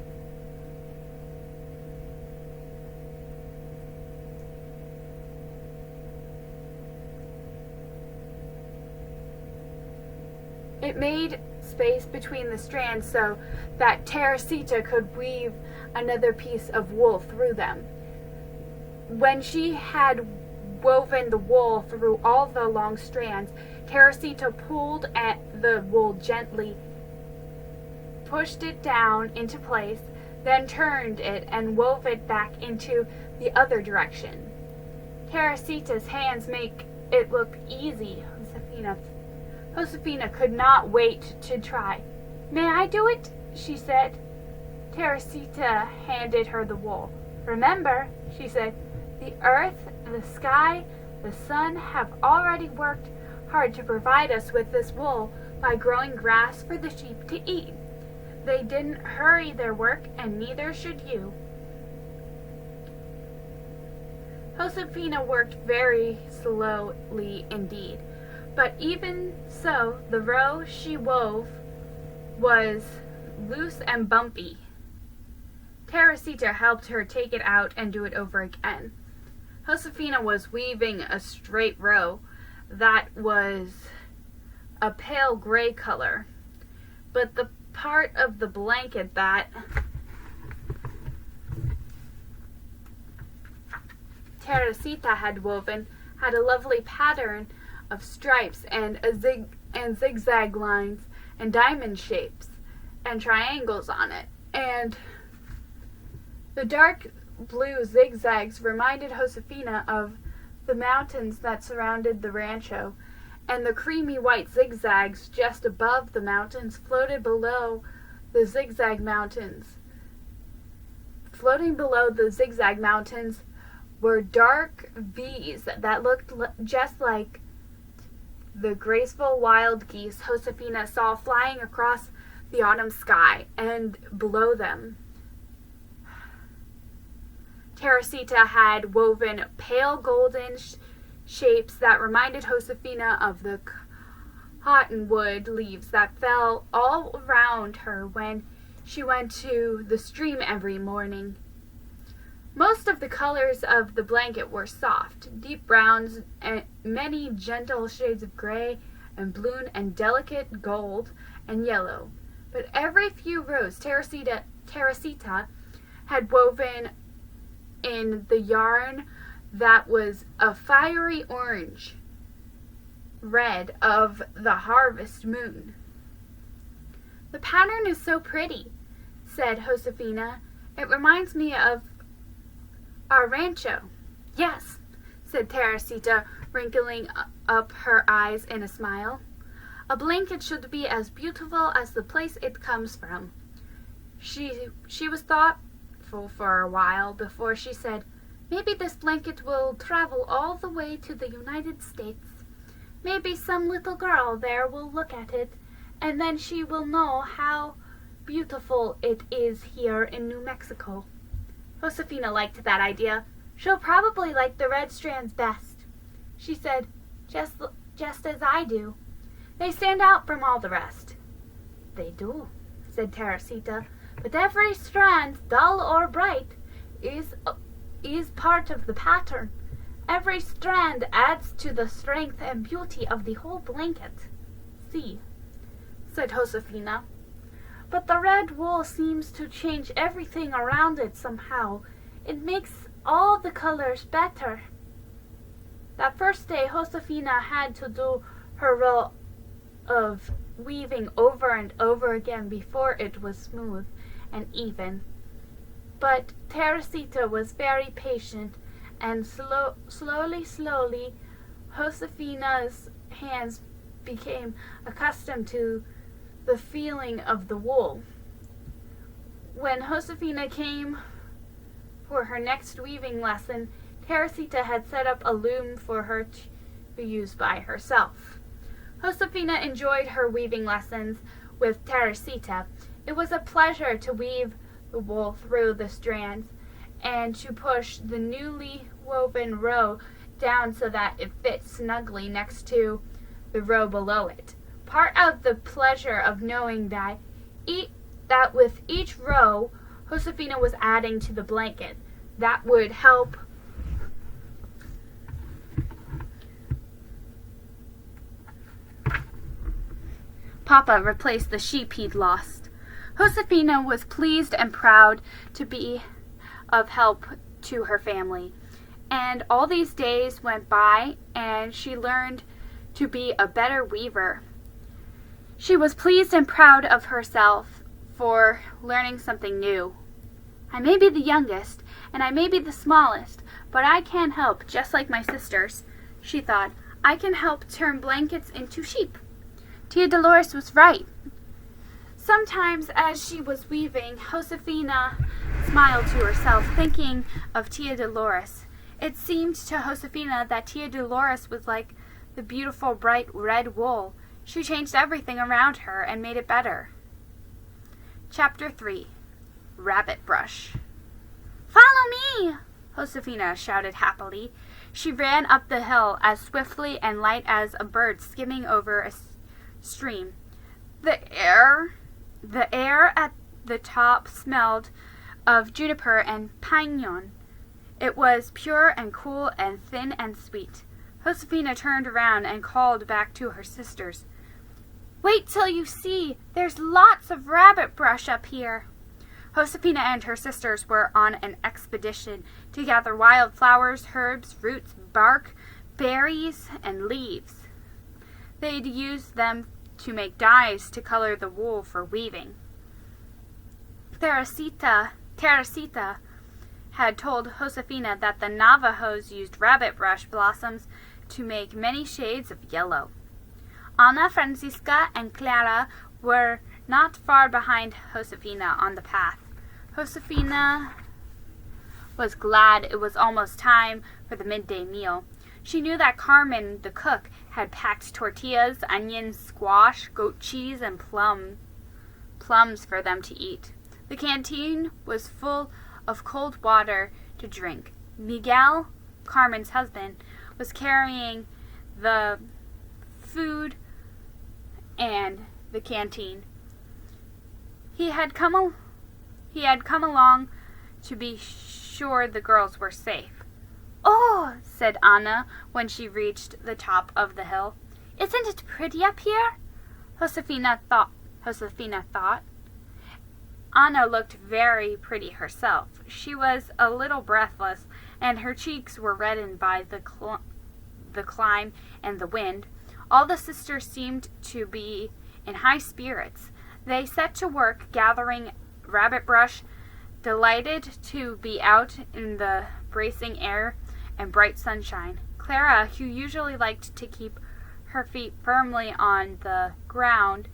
It made space between the strands so that Teresita could weave another piece of wool through them. When she had woven the wool through all the long strands, Teresita pulled at the wool gently, pushed it down into place, then turned it and wove it back into the other direction. Teresita's hands make it look easy, Josefina could not wait to try. "May I do it?" she said. Teresita handed her the wool. "Remember," she said, "the earth, the sky, the sun have already worked hard to provide us with this wool by growing grass for the sheep to eat. They didn't hurry their work, and neither should you." Josefina worked very slowly indeed, but even so, the row she wove was loose and bumpy. Teresita helped her take it out and do it over again. Josefina was weaving a straight row that was a pale gray color, but the part of the blanket that Teresita had woven had a lovely pattern of stripes and zigzag lines and diamond shapes and triangles on it. and the dark blue zigzags reminded Josefina of the mountains that surrounded the rancho, and the creamy white zigzags just above the mountains floated below the zigzag mountains. Floating below the zigzag mountains were dark V's that looked just like the graceful wild geese Josefina saw flying across the autumn sky, and below them Teresita had woven pale golden shapes that reminded Josefina of the cottonwood leaves that fell all around her when she went to the stream every morning. Most of the colors of the blanket were soft, deep browns, and many gentle shades of gray and blue and delicate gold and yellow. But every few rows Teresita had woven in the yarn that was a fiery orange red of the harvest moon. "The pattern is so pretty," said Josefina. "It reminds me of our rancho." "Yes," said Teresita, wrinkling up her eyes in a smile. "A blanket should be as beautiful as the place it comes from." She was thoughtful for a while before she said, "Maybe this blanket will travel all the way to the United States. Maybe some little girl there will look at it, and then she will know how beautiful it is here in New Mexico." Josefina liked that idea. "She'll probably like the red strands best," she said, just as I do. "They stand out from all the rest." "They do," said Teresita, "but every strand, dull or bright, is part of the pattern. Every strand adds to the strength and beauty of the whole blanket. See," said Josefina. "But the red wool seems to change everything around it somehow. It makes all the colors better." That first day, Josefina had to do her row of weaving over and over again before it was smooth and even. But Teresita was very patient, and slowly, Josefina's hands became accustomed to the feeling of the wool. When Josefina came for her next weaving lesson, Teresita had set up a loom for her to use by herself. Josefina enjoyed her weaving lessons with Teresita. It was a pleasure to weave the wool through the strands and to push the newly woven row down so that it fit snugly next to the row below it. Part of the pleasure of knowing that with each row Josefina was adding to the blanket that would help Papa replace the sheep he'd lost. Josefina was pleased and proud to be of help to her family. And all these days went by, and she learned to be a better weaver. She was pleased and proud of herself for learning something new. "I may be the youngest, and I may be the smallest, but I can help, just like my sisters," she thought. "I can help turn blankets into sheep." Tia Dolores was right. Sometimes as she was weaving, Josefina smiled to herself, thinking of Tia Dolores. It seemed to Josefina that Tia Dolores was like the beautiful bright red wool. She changed everything around her and made it better. Chapter 3. Rabbit Brush. "Follow me!" Josefina shouted happily. She ran up the hill as swiftly and light as a bird skimming over a stream. The air at the top smelled of juniper and pinon. It was pure and cool and thin and sweet. Josefina turned around and called back to her sisters. "Wait till you see! There's lots of rabbit brush up here." Josefina and her sisters were on an expedition to gather wild flowers, herbs, roots, bark, berries, and leaves. They'd use them to make dyes to color the wool for weaving. Teresita had told Josefina that the Navajos used rabbit brush blossoms to make many shades of yellow. Ana, Francisca, and Clara were not far behind Josefina on the path. Josefina was glad it was almost time for the midday meal. She knew that Carmen, the cook, had packed tortillas, onions, squash, goat cheese, and plums for them to eat. The canteen was full of cold water to drink. Miguel, Carmen's husband, was carrying the food and the canteen. He had come along to be sure the girls were safe. "Oh," said Anna when she reached the top of the hill. "Isn't it pretty up here?" Josefina thought. Anna looked very pretty herself. She was a little breathless, and her cheeks were reddened by the climb and the wind. All the sisters seemed to be in high spirits. They set to work gathering rabbit brush, delighted to be out in the bracing air and bright sunshine. Clara, who usually liked to keep her feet firmly on the ground,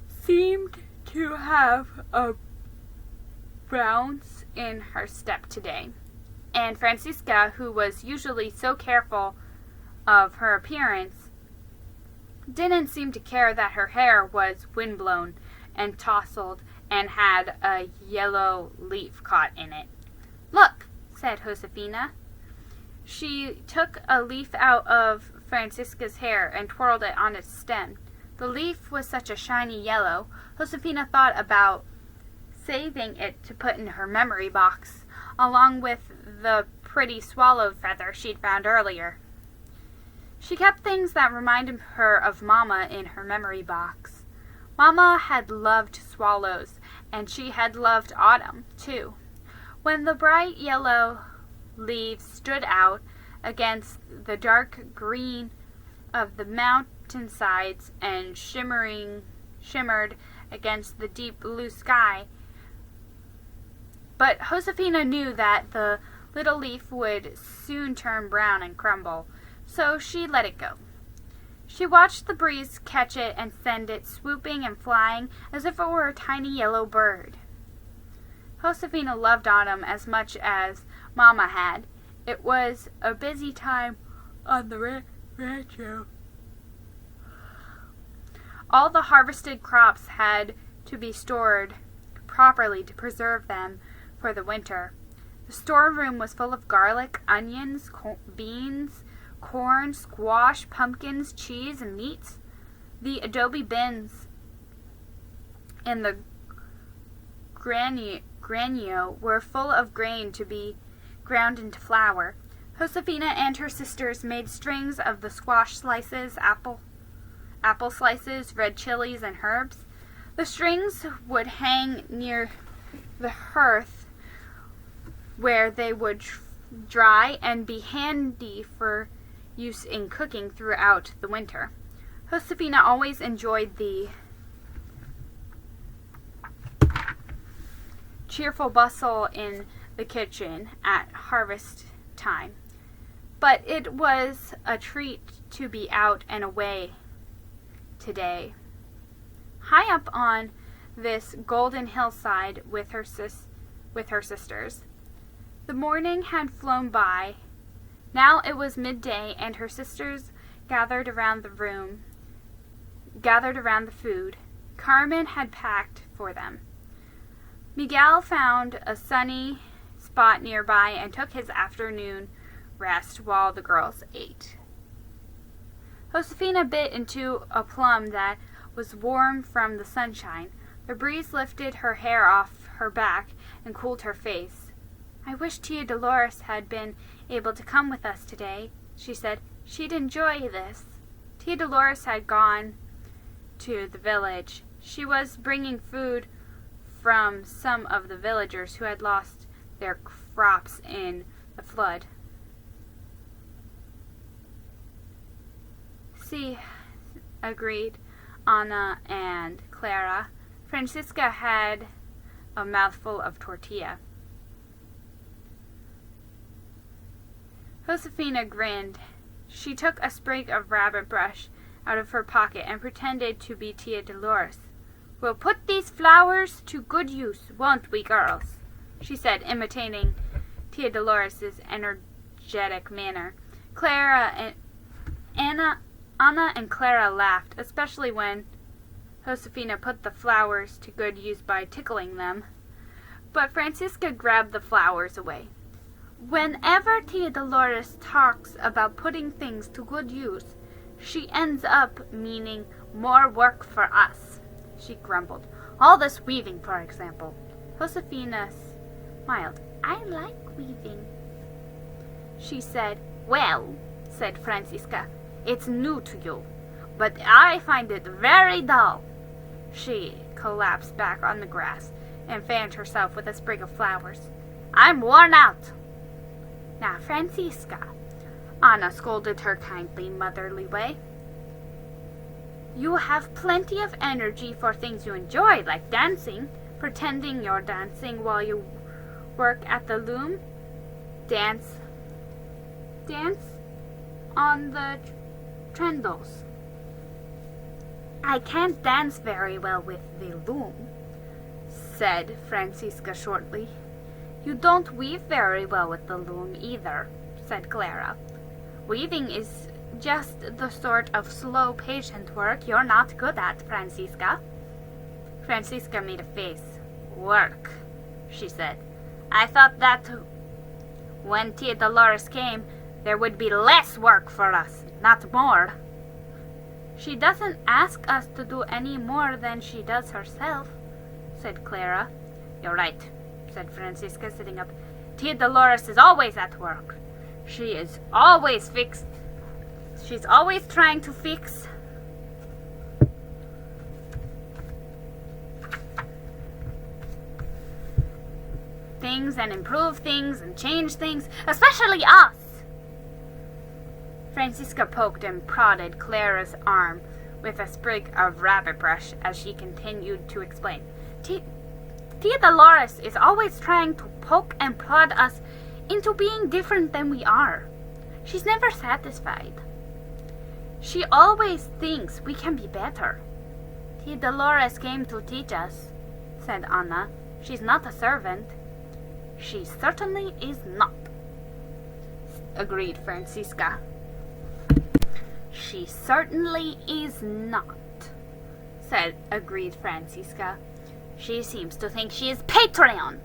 seemed to have a bounce in her step today. And Francisca, who was usually so careful of her appearance, didn't seem to care that her hair was windblown and tousled and had a yellow leaf caught in it. "Look," said Josefina. She took a leaf out of Francisca's hair and twirled it on its stem. The leaf was such a shiny yellow, Josefina thought about saving it to put in her memory box, along with the pretty swallow feather she'd found earlier. She kept things that reminded her of Mama in her memory box. Mama had loved swallows, and she had loved autumn, too. When the bright yellow leaves stood out against the dark green of the mountainsides and shimmered against the deep blue sky. But Josefina knew that the little leaf would soon turn brown and crumble, so she let it go. She watched the breeze catch it and send it swooping and flying as if it were a tiny yellow bird. Josefina loved autumn as much as Mama had. It was a busy time on the rancho. All the harvested crops had to be stored properly to preserve them for the winter. The storeroom was full of garlic, onions, beans, corn, squash, pumpkins, cheese, and meats. The adobe bins in the granio were full of grain to be ground into flour. Josefina and her sisters made strings of the squash slices, apple slices, red chilies, and herbs. The strings would hang near the hearth where they would dry and be handy for use in cooking throughout the winter. Josefina always enjoyed the cheerful bustle in the kitchen at harvest time, but it was a treat to be out and away today. High up on this golden hillside with her sisters. The morning had flown by. Now it was midday, and her sisters gathered around the food Carmen had packed for them. Miguel found a sunny spot nearby and took his afternoon rest while the girls ate. Josefina bit into a plum that was warm from the sunshine. The breeze lifted her hair off her back and cooled her face. "I wish Tia Dolores had been able to come with us today," she said. "She'd enjoy this." Tia Dolores had gone to the village. She was bringing food from some of the villagers who had lost their crops in the flood. "See," agreed Anna and Clara. Francisca had a mouthful of tortilla. Josefina grinned. She took a sprig of rabbit brush out of her pocket and pretended to be Tia Dolores. "We'll put these flowers to good use, won't we, girls?" she said, imitating Tia Dolores' energetic manner. Anna and Clara laughed, especially when Josefina put the flowers to good use by tickling them. But Francisca grabbed the flowers away. "Whenever Tia Dolores talks about putting things to good use, she ends up meaning more work for us," she grumbled. "All this weaving, for example." Josefina smiled. "I like weaving," she said. "Well," said Francisca, "it's new to you, but I find it very dull." She collapsed back on the grass and fanned herself with a sprig of flowers. "I'm worn out." "Now, Francisca," Anna scolded her kindly, motherly way, "you have plenty of energy for things you enjoy, like dancing, pretending you're dancing while you work at the loom. Dance on the trundles." "I can't dance very well with the loom," said Francisca shortly. "You don't weave very well with the loom either," said Clara. "Weaving is just the sort of slow, patient work you're not good at, Francisca." Francisca made a face. "Work," she said. "I thought that when Tia Dolores came, there would be less work for us, not more." "She doesn't ask us to do any more than she does herself," said Clara. "You're right," said Francisca, sitting up. "Tia Dolores is always at work. She's always trying to fix things and improve things and change things, especially us." Francisca poked and prodded Clara's arm with a sprig of rabbit brush as she continued to explain. Tia Dolores is always trying to poke and prod us into being different than we are. She's never satisfied. She always thinks we can be better. Tia Dolores came to teach us," said Anna. "She's not a servant." "She certainly is not," agreed Francisca. "She certainly is not," agreed Francisca. "She seems to think she is Patreon.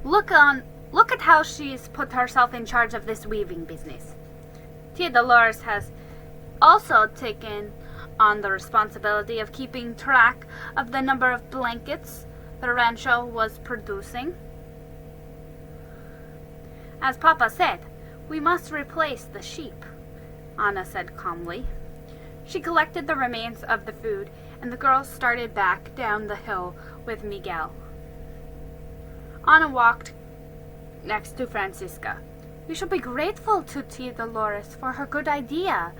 Look at how she's put herself in charge of this weaving business. Tia Dolores has also taken on the responsibility of keeping track of the number of blankets the rancho was producing. As Papa said, we must replace the sheep," Anna said calmly. She collected the remains of the food, and the girls started back down the hill with Miguel. Anna walked next to Francisca. "We should be grateful to Tia Dolores for her good idea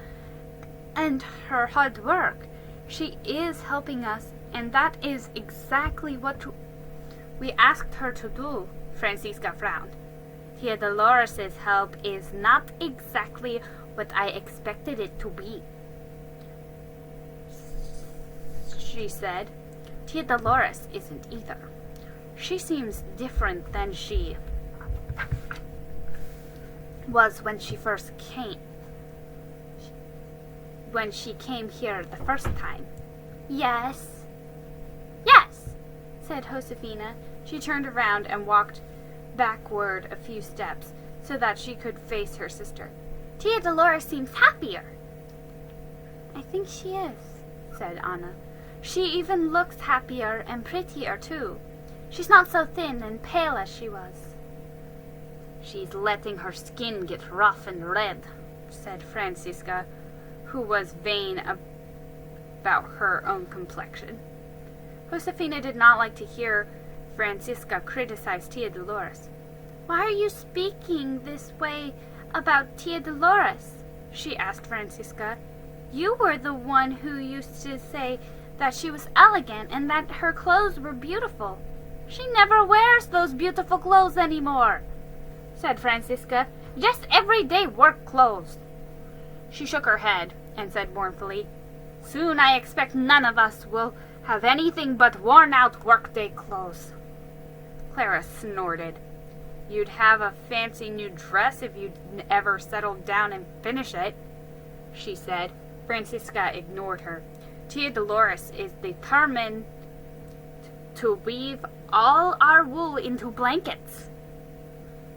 and her hard work. She is helping us, and that is exactly what we asked her to do." Francisca frowned. "Tia Dolores' help is not exactly what I expected it to be," she said. "Tia Dolores isn't either. She seems different than she was when she came here the first time." "Yes," said Josefina. She turned around and walked backward a few steps so that she could face her sister. "Tia Dolores seems happier." "I think she is," said Anna. "She even looks happier and prettier, too. She's not so thin and pale as she was." "She's letting her skin get rough and red," said Francisca, who was vain about her own complexion. Josefina did not like to hear Francisca criticize Tia Dolores. "Why are you speaking this way about Tia Dolores?" she asked Francisca. "You were the one who used to say that she was elegant and that her clothes were beautiful. She never wears those beautiful clothes anymore, said Francisca. Just everyday work clothes. She shook her head and said mournfully, Soon I expect none of us will have anything but worn-out workday clothes. Clara snorted. You'd have a fancy new dress if you'd ever settled down and finish it, she said. Francisca ignored her. Tia Dolores is determined to weave all our wool into blankets,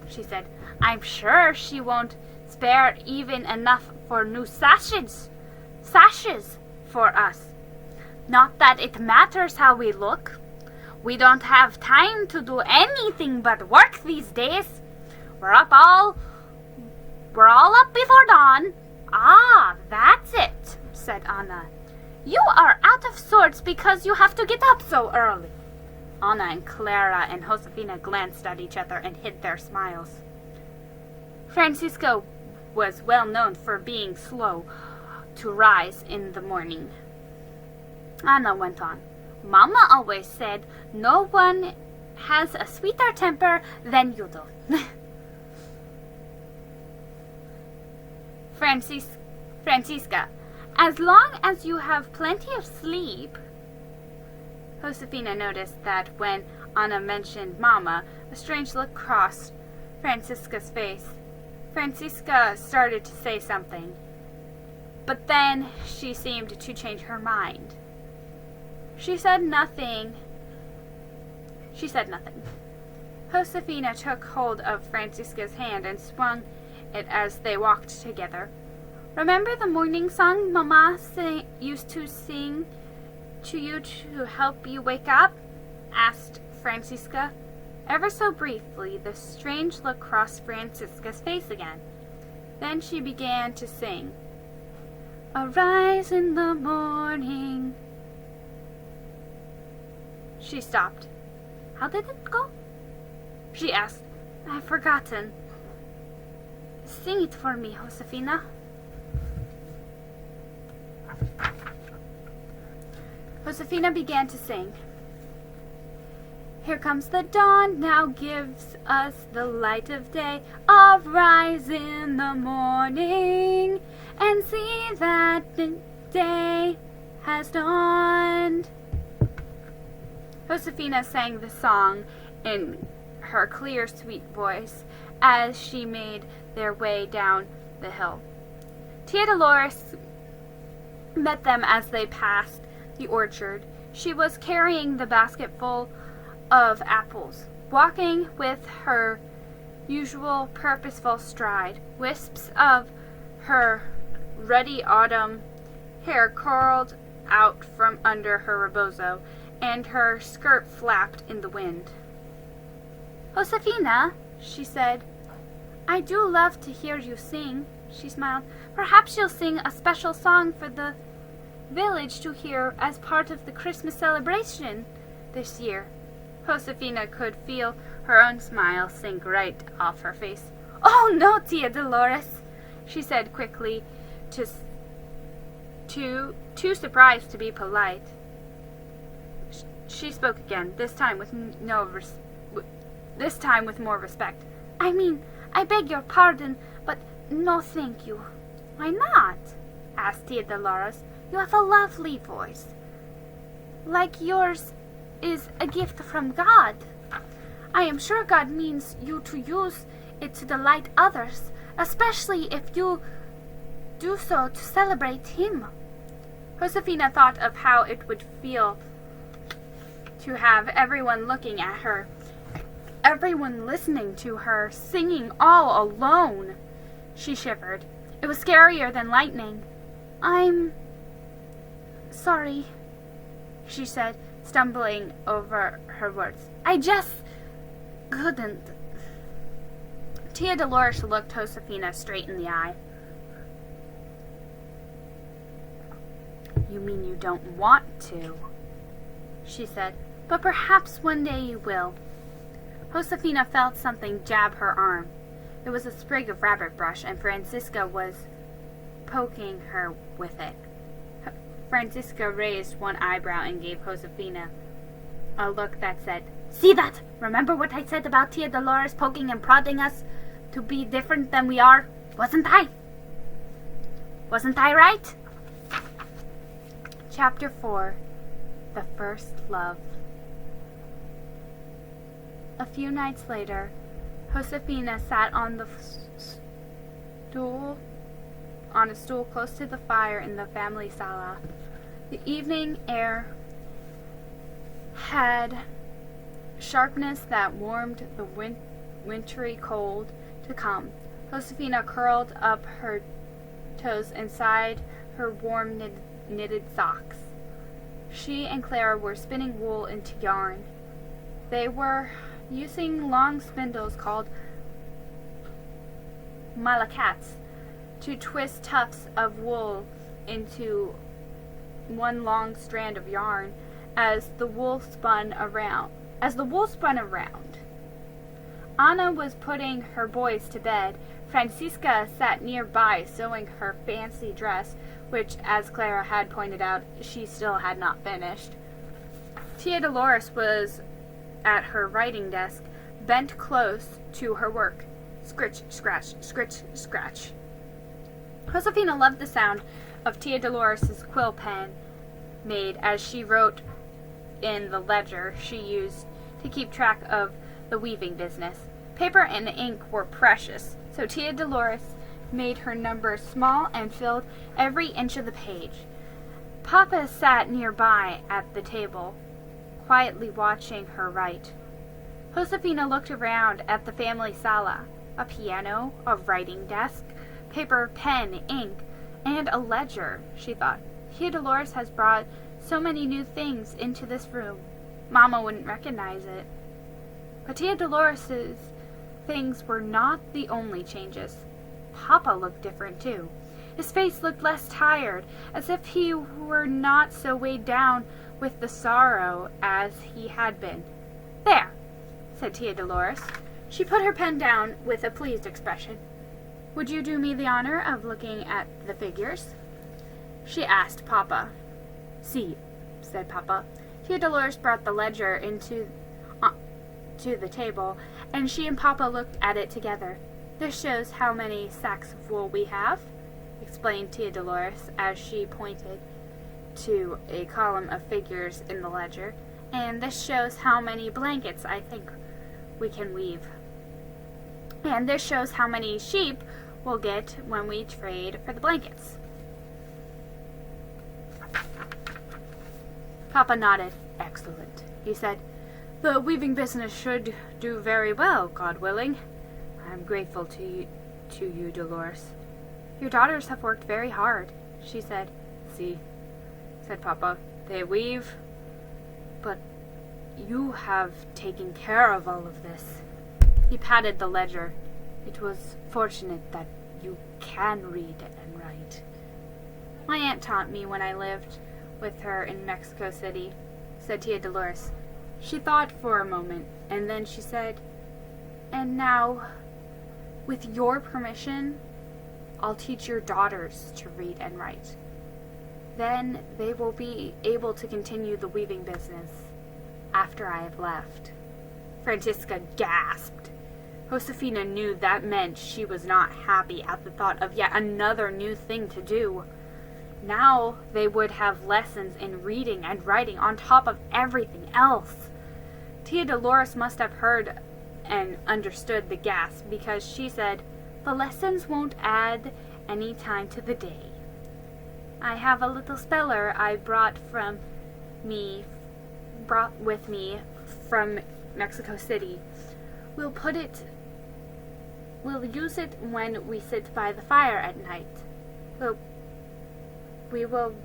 she said. I'm sure she won't spare even enough for new sashes for us. Not that it matters how we look. We don't have time to do anything but work these days. We're all up before dawn. Ah, that's it, said Anna. You are out of sorts because you have to get up so early. Anna and Clara and Josefina glanced at each other and hid their smiles. Francisco was well known for being slow to rise in the morning. Anna went on. Mama always said no one has a sweeter temper than you do. Francisca, as long as you have plenty of sleep. Josefina noticed that when Anna mentioned Mama, a strange look crossed Francisca's face. Francisca started to say something, but then she seemed to change her mind. She said nothing. Josefina took hold of Francisca's hand and swung it as they walked together. Remember the morning song Mama used to sing to you to help you wake up? Asked Francisca. Ever so briefly, the strange look crossed Francisca's face again. Then she began to sing. Arise in the morning. She stopped. How did it go? She asked. I've forgotten. Sing it for me, Josefina. Josefina began to sing. Here comes the dawn, now gives us the light of day. Arise in the morning and see that the day has dawned. Josefina sang the song in her clear, sweet voice as she made their way down the hill. Tia Dolores met them as they passed the orchard. She was carrying the basket full of apples, walking with her usual purposeful stride. Wisps of her ruddy autumn hair curled out from under her rebozo, and her skirt flapped in the wind. Josefina, she said, I do love to hear you sing. She smiled. Perhaps you'll sing a special song for the village to hear as part of the Christmas celebration this year. Josefina could feel her own smile sink right off her face. Oh, no, Tia Dolores, she said quickly, too surprised to be polite. She spoke again, this time with more respect. I mean, I beg your pardon, but no thank you. Why not? Asked Tia Dolores. You have a lovely voice. Like yours is a gift from God. I am sure God means you to use it to delight others, especially if you do so to celebrate Him. Josefina thought of how it would feel to have everyone looking at her, everyone listening to her, singing all alone. She shivered. It was scarier than lightning. I'm sorry, she said, stumbling over her words. I just couldn't. Tia Dolores looked Josefina straight in the eye. You mean you don't want to? She said, but perhaps one day you will. Josefina felt something jab her arm. It was a sprig of rabbit brush, and Francisca was poking her with it. Francisca raised one eyebrow and gave Josefina a look that said, "See that? Remember what I said about Tia Dolores poking and prodding us to be different than we are? Wasn't I? Wasn't I right?" Chapter 4. The First Love. A few nights later, Josefina sat on a stool close to the fire in the family sala. The evening air had sharpness that warmed the wintry cold to come. Josefina curled up her toes inside her warm knitted socks. She and Clara were spinning wool into yarn. They were using long spindles called malacats to twist tufts of wool into one long strand of yarn as the wool spun around. Anna was putting her boys to bed. Francisca sat nearby sewing her fancy dress, which, as Clara had pointed out, she still had not finished. Tia Dolores was at her writing desk, bent close to her work. Scritch, scratch, scritch, scratch. Josefina loved the sound of Tia Dolores' quill pen made as she wrote in the ledger she used to keep track of the weaving business. Paper and ink were precious, so Tia Dolores made her numbers small and filled every inch of the page. Papa sat nearby at the table, quietly watching her write. Josefina looked around at the family sala. A piano, a writing desk, paper, pen, ink, and a ledger, she thought. Tia Dolores has brought so many new things into this room. Mama wouldn't recognize it. But Tia Dolores' things were not the only changes. Papa looked different, too. His face looked less tired, as if he were not so weighed down with the sorrow as he had been. "There," said Tia Dolores. She put her pen down with a pleased expression. "Would you do me the honor of looking at the figures?" she asked Papa. "See," said Papa. Tia Dolores brought the ledger to the table, and she and Papa looked at it together. "This shows how many sacks of wool we have," explained Tia Dolores as she pointed to a column of figures in the ledger. "And this shows how many blankets I think we can weave. And this shows how many sheep we'll get when we trade for the blankets." Papa nodded. "Excellent," he said. "The weaving business should do very well, God willing. I'm grateful to you, Dolores." "Your daughters have worked very hard," she said. "See," said Papa, "they weave, but you have taken care of all of this." He patted the ledger. "It was fortunate that you can read and write." "My aunt taught me when I lived with her in Mexico City," said Tia Dolores. She thought for a moment, and then she said, "And now, with your permission, I'll teach your daughters to read and write. Then they will be able to continue the weaving business after I have left." Francisca gasped. Josefina knew that meant she was not happy at the thought of yet another new thing to do. Now they would have lessons in reading and writing on top of everything else. Tia Dolores must have heard and understood the gasp, because she said, "The lessons won't add any time to the day. I have a little speller I brought with me from Mexico City. We'll use it when we sit by the fire at night. We will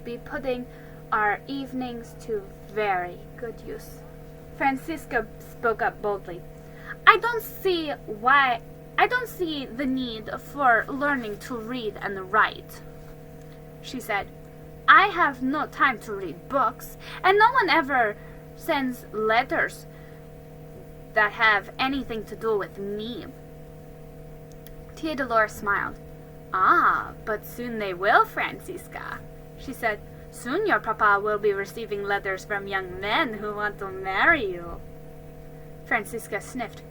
be putting our evenings to very good use." Francisca spoke up boldly. I don't see the need for learning to read and write," she said. "I have no time to read books, and no one ever sends letters that have anything to do with me." Tia Dolores smiled. "Ah, but soon they will, Francisca," she said. Soon your papa will be receiving letters from young men who want to marry you. Francisca sniffed.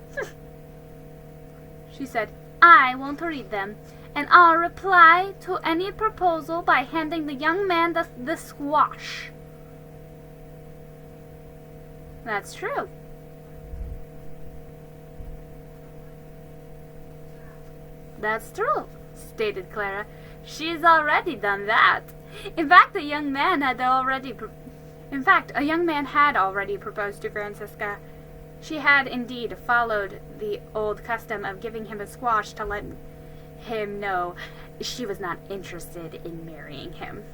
She said, I won't read them, and I'll reply to any proposal by handing the young man the squash. That's true. That's true, stated Clara. She's already done that. In fact, a young man had already proposed to Francisca. She had indeed followed the old custom of giving him a squash to let him know she was not interested in marrying him.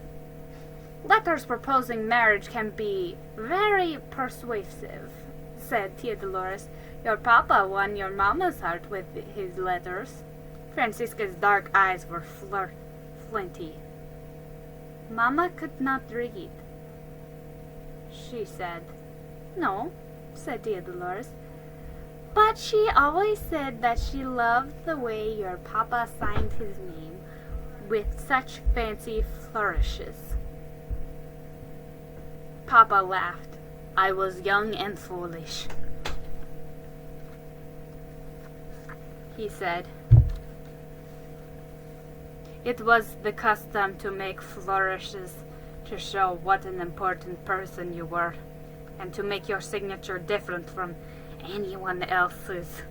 Letters proposing marriage can be very persuasive, said Tia Dolores. Your papa won your mama's heart with his letters. Francisca's dark eyes were flinty. Mama could not read, she said. No, said Tia Dolores, but she always said that she loved the way your papa signed his name with such fancy flourishes. Papa laughed. I was young and foolish, he said. It was the custom to make flourishes to show what an important person you were, and to make your signature different from anyone else's.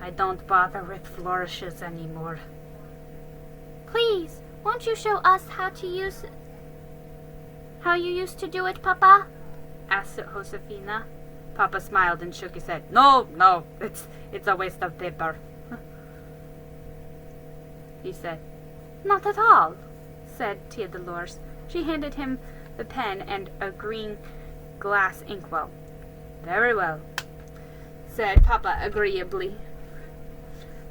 I don't bother with flourishes anymore. Please, won't you show us how you used to do it, Papa? Asked Josefina. Papa smiled and shook his head. No, it's a waste of paper, he said. Not at all, said Tia Dolores. She handed him the pen and a green glass inkwell. Very well, said Papa agreeably.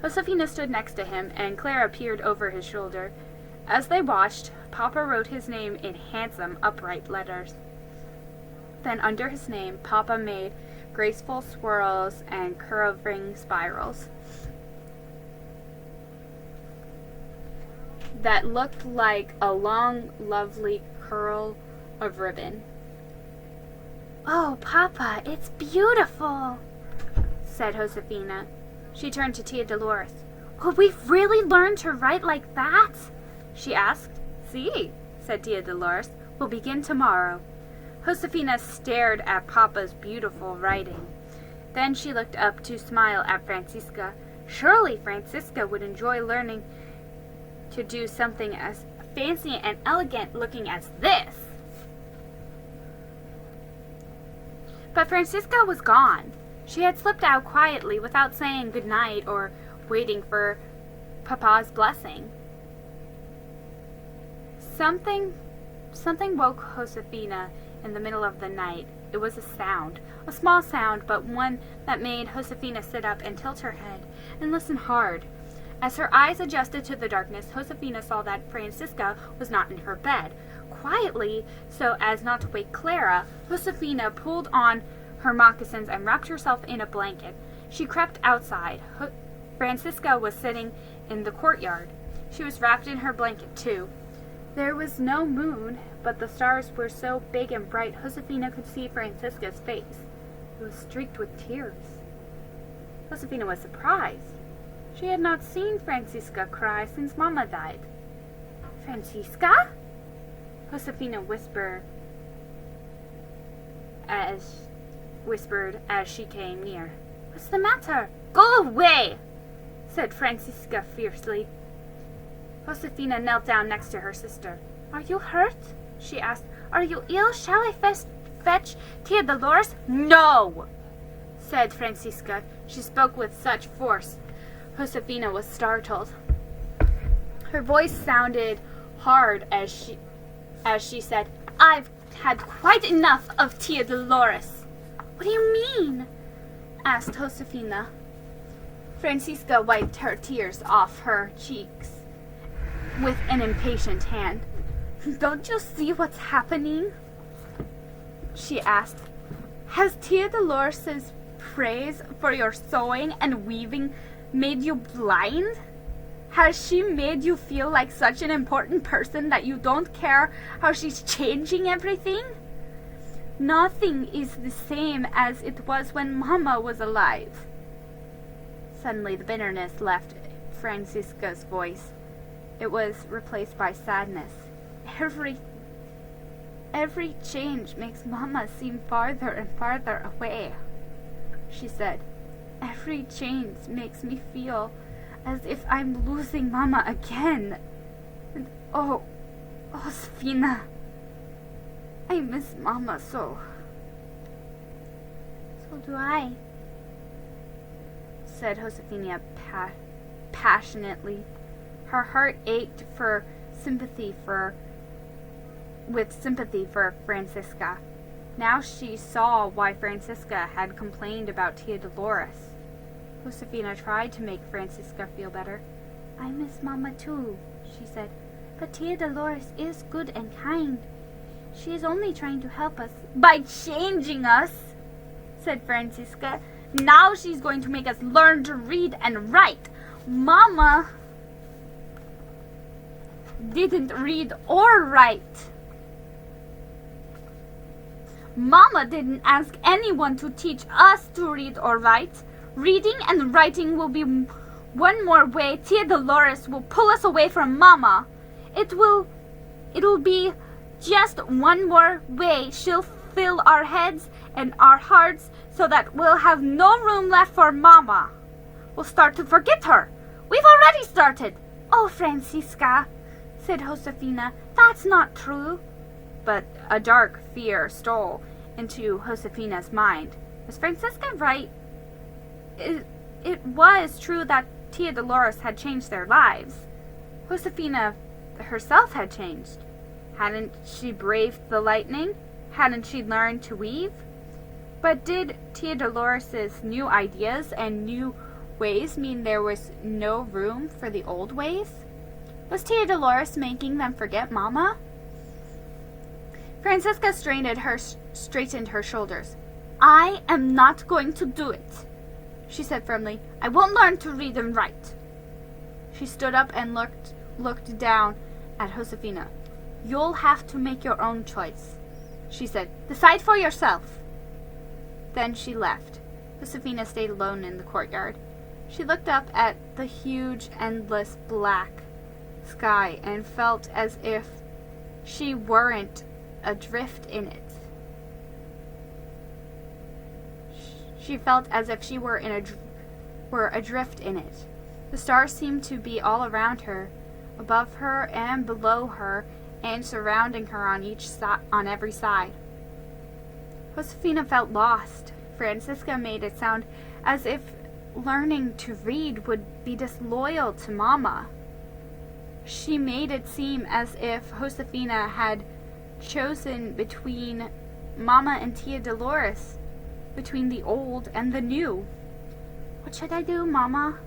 Josefina stood next to him, and Clara peered over his shoulder. As they watched, Papa wrote his name in handsome, upright letters. Then under his name, Papa made graceful swirls and curving spirals that looked like a long, lovely curl of ribbon. Oh, Papa, it's beautiful, said Josefina. She turned to Tia Dolores. Will we really learn to write like that? She asked. Si, said Tia Dolores. We'll begin tomorrow. Josefina stared at Papa's beautiful writing. Then she looked up to smile at Francisca. Surely Francisca would enjoy learning to do something as fancy and elegant looking as this. But Francisca was gone. She had slipped out quietly without saying good night or waiting for Papa's blessing. Something woke Josefina in the middle of the night. It was a sound, a small sound, but one that made Josefina sit up and tilt her head and listen hard. As her eyes adjusted to the darkness, Josefina saw that Francisca was not in her bed. Quietly, so as not to wake Clara, Josefina pulled on her moccasins and wrapped herself in a blanket. She crept outside. Francisca was sitting in the courtyard. She was wrapped in her blanket, too. There was no moon, but the stars were so big and bright, Josefina could see Francisca's face. It was streaked with tears. Josefina was surprised. She had not seen Francisca cry since Mama died. Francisca? Josefina whispered as she came near. What's the matter? Go away, said Francisca fiercely. Josefina knelt down next to her sister. Are you hurt? She asked. Are you ill? Shall I fetch Tia Dolores? No, said Francisca. She spoke with such force. Josefina was startled. Her voice sounded hard as she said, I've had quite enough of Tia Dolores. What do you mean? Asked Josefina. Francisca wiped her tears off her cheeks with an impatient hand. Don't you see what's happening? She asked. Has Tia Dolores' praise for your sewing and weaving made you blind? Has she made you feel like such an important person that you don't care how she's changing everything? Nothing is the same as it was when Mama was alive. Suddenly the bitterness left Francisca's voice. It was replaced by sadness. Every change makes Mama seem farther and farther away, she said. Every change makes me feel as if I'm losing Mama again. And oh, Josefina, I miss Mama so. So do I, said Josefina passionately. Her heart ached with sympathy for Francisca. Now she saw why Francisca had complained about Tia Dolores. Josefina tried to make Francisca feel better. I miss Mama too, she said, but Tia Dolores is good and kind. She is only trying to help us by changing us, said Francisca. Now she's going to make us learn to read and write. Mama didn't read or write. Mama didn't ask anyone to teach us to read or write. Reading and writing will be one more way Tia Dolores will pull us away from Mama. It'll be just one more way she'll fill our heads and our hearts so that we'll have no room left for Mama. We'll start to forget her. We've already started. Oh, Francisca, said Josefina, that's not true. But a dark fear stole into Josefina's mind. Was Francisca right? It was true that Tia Dolores had changed their lives. Josefina herself had changed. Hadn't she braved the lightning? Hadn't she learned to weave? But did Tia Dolores' new ideas and new ways mean there was no room for the old ways? Was Tia Dolores making them forget Mama? Francisca straightened her shoulders. I am not going to do it, she said firmly. I won't learn to read and write. She stood up and looked down at Josefina. You'll have to make your own choice, she said. Decide for yourself. Then she left. Josefina stayed alone in the courtyard. She looked up at the huge, endless black sky and felt as if she weren't adrift in it. She felt as if she were adrift in it. The stars seemed to be all around her, above her and below her, and surrounding her on every side. Josefina felt lost. Francisca made it sound as if learning to read would be disloyal to Mama. She made it seem as if Josefina had chosen between Mama and Tia Dolores, between the old and the new. What should I do, Mama?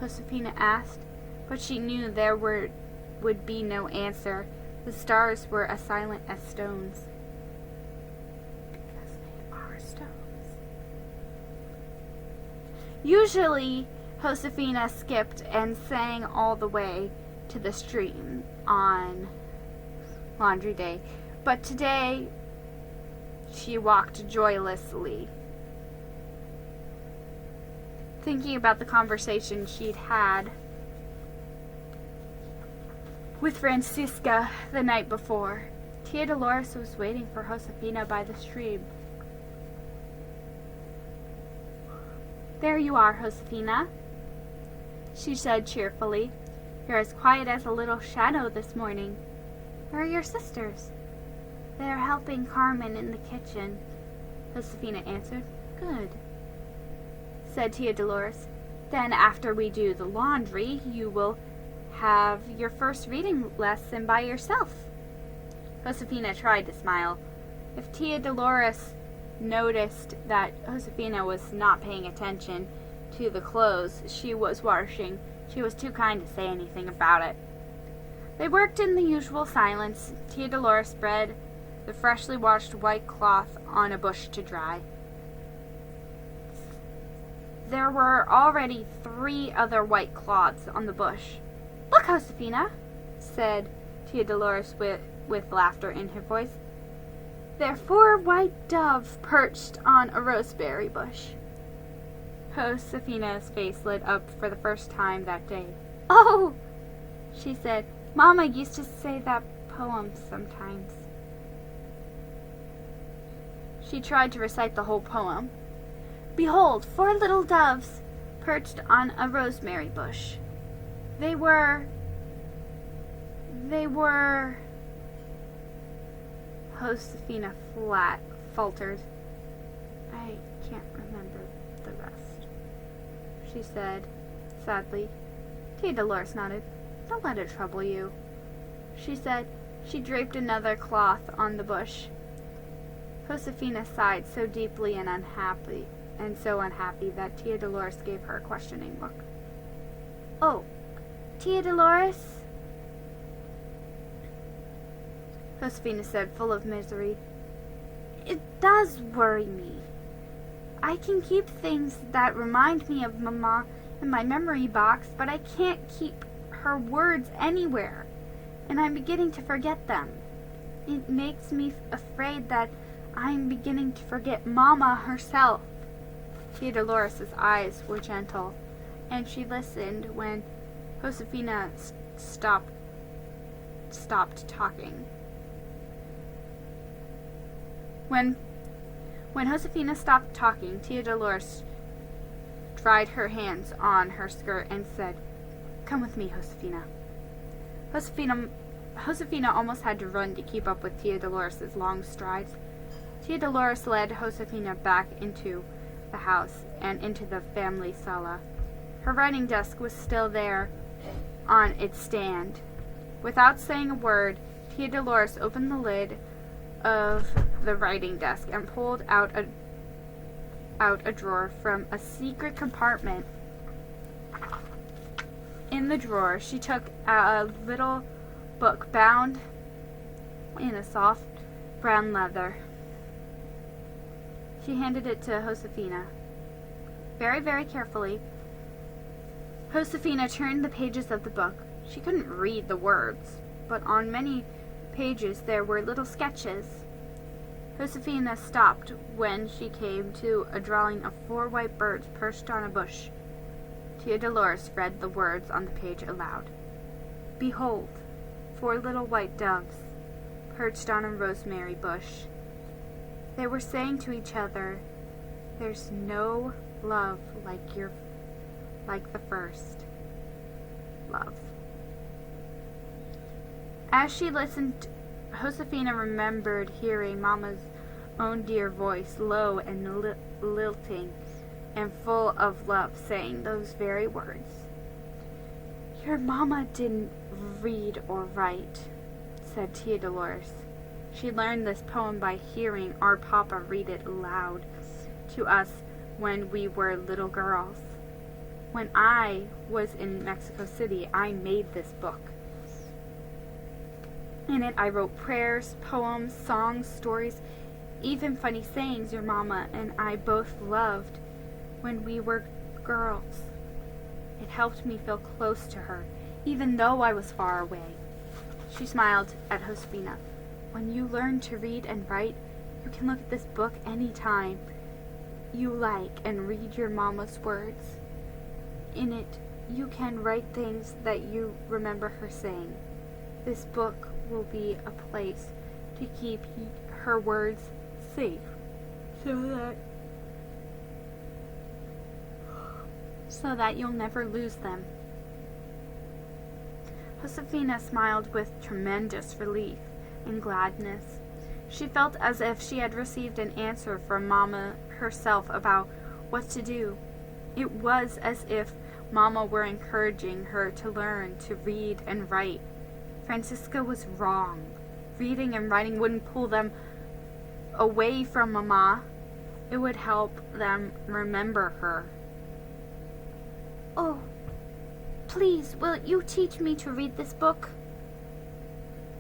Josefina asked, but she knew there would be no answer. The stars were as silent as stones. Because they are stones. Usually, Josefina skipped and sang all the way to the stream on laundry day, but today she walked joylessly, thinking about the conversation she'd had with Francisca the night before. Tia Dolores was waiting for Josefina by the stream. There you are, Josefina, she said cheerfully. You're as quiet as a little shadow this morning. Where are your sisters? They're helping Carmen in the kitchen, Josefina answered. Good, said Tia Dolores. Then after we do the laundry, you will have your first reading lesson by yourself. Josefina tried to smile. If Tia Dolores noticed that Josefina was not paying attention to the clothes she was washing, she was too kind to say anything about it. They worked in the usual silence. Tia Dolores spread the freshly washed white cloth on a bush to dry. there were already 3 other white cloths on the bush. "Look, Josefina," said Tia Dolores with laughter in her voice. "they're 4 white doves perched on a roseberry bush." Josefina's face lit up for the first time that day. "Oh," she said, "Mama used to say that poem sometimes." She tried to recite the whole poem. "Behold, 4 little doves perched on a rosemary bush. They were... Josefina faltered. "I can't remember the rest," she said sadly. Tia Dolores nodded. "Don't let it trouble you," she said. She draped another cloth on the bush. Josefina sighed so deeply and so unhappy that Tia Dolores gave her a questioning look. "Oh, Tia Dolores," Josefina said, full of misery, "it does worry me. I can keep things that remind me of Mama in my memory box, but I can't keep her words anywhere, and I'm beginning to forget them. It makes me afraid that I'm beginning to forget Mama herself." Tia Dolores' eyes were gentle, and she listened when Josefina stopped talking. When Josefina stopped talking, Tia Dolores dried her hands on her skirt and said, "Come with me, Josefina." Josefina almost had to run to keep up with Tia Dolores' long strides. Tia Dolores led Josefina back into the house and into the family sala. Her writing desk was still there on its stand. Without saying a word, Tia Dolores opened the lid of the writing desk and pulled out a drawer from a secret compartment. In the drawer, she took a little book bound in a soft brown leather. She handed it to Josefina. Very, very carefully, Josefina turned the pages of the book. She couldn't read the words, but on many pages there were little sketches. Josefina stopped when she came to a drawing of 4 white birds perched on a bush. Tia Dolores read the words on the page aloud. "Behold, 4 little white doves perched on a rosemary bush. They were saying to each other, 'There's no love like the first love.'" As she listened, Josefina remembered hearing Mama's own dear voice, low and lilting and full of love, saying those very words. "Your Mama didn't read or write," said Tia Dolores. She learned this poem by hearing our Papa read it aloud to us when we were little girls. When I was in Mexico City, I made this book. In it, I wrote prayers, poems, songs, stories, even funny sayings your Mama and I both loved when we were girls. It helped me feel close to her, even though I was far away." She smiled at Josefina. "When you learn to read and write, you can look at this book any time you like and read your Mama's words. In it, you can write things that you remember her saying. This book will be a place to keep her words safe so that you'll never lose them." Josefina smiled with tremendous relief and gladness. She felt as if she had received an answer from Mama herself about what to do. It was as if Mama were encouraging her to learn to read and write. Francisca was wrong. Reading and writing wouldn't pull them away from Mama. It would help them remember her. "Oh, please, will you teach me to read this book?"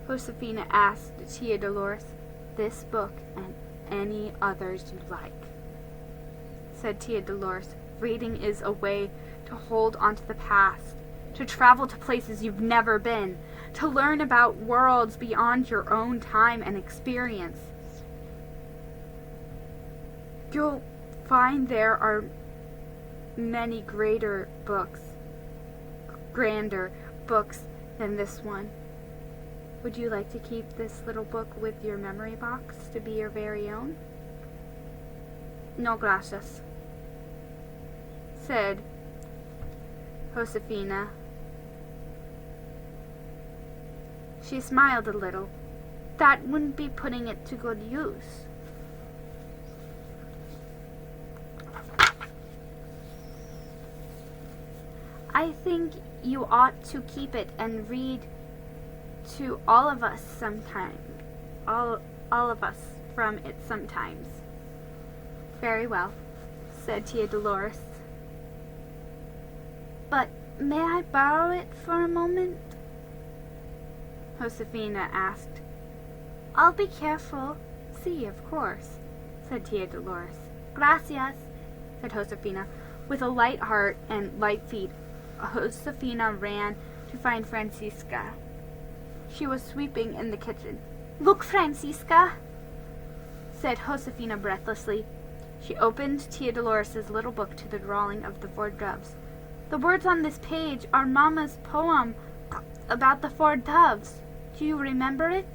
Josefina asked Tia Dolores. "This book and any others you like," said Tia Dolores Reading is a way to hold onto the past, to travel to places you've never been, to learn about worlds beyond your own time and experience. You'll find there are many grander books than this one. Would you like to keep this little book with your memory box to be your very own? No gracias, said Josefina. She smiled a little. That wouldn't be putting it to good use. I think you ought to keep it and read to all of us sometime. All of us from it sometimes. Very well, said Tia Dolores. But may I borrow it for a moment? Josefina asked. I'll be careful. Sí, of course, said Tia Dolores. Gracias, said Josefina. With a light heart and light feet, Josefina ran to find Francisca. She was sweeping in the kitchen. Look, Francisca, said Josefina breathlessly. She opened Tia Dolores' little book to the drawing of the 4 doves. The words on this page are Mama's poem about the 4 doves. Do you remember it?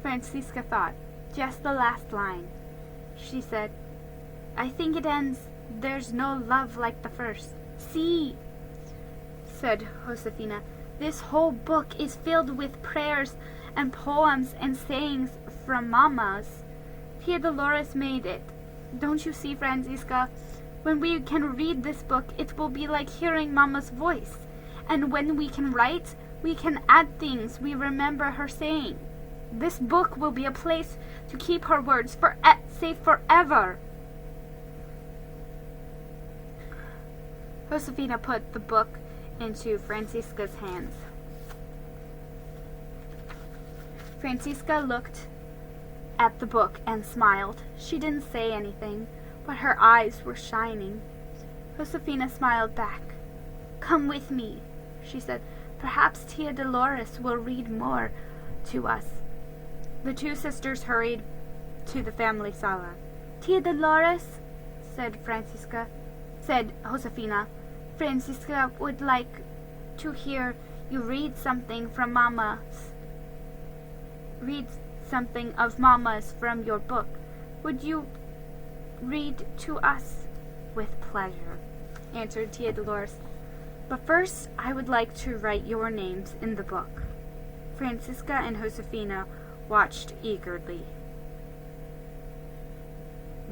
Francisca thought. Just the last line. She said, I think it ends, there's no love like the first. See, said Josefina, this whole book is filled with prayers and poems and sayings from Mama's. Tia Dolores made it. Don't you see, Francisca? When we can read this book, it will be like hearing Mama's voice. And when we can write, we can add things we remember her saying. This book will be a place to keep her words safe forever. Josefina put the book into Francisca's hands. Francisca looked at the book and smiled. She didn't say anything, but her eyes were shining. Josefina smiled back. Come with me, she said. Perhaps Tia Dolores will read more to us. The 2 sisters hurried to the family sala. Tia Dolores, said Josefina. Francisca would like to hear you read something from Mama's. Read something of Mama's from your book. Would you read to us? With pleasure, answered Tia Dolores. But first, I would like to write your names in the book. Francisca and Josefina watched eagerly,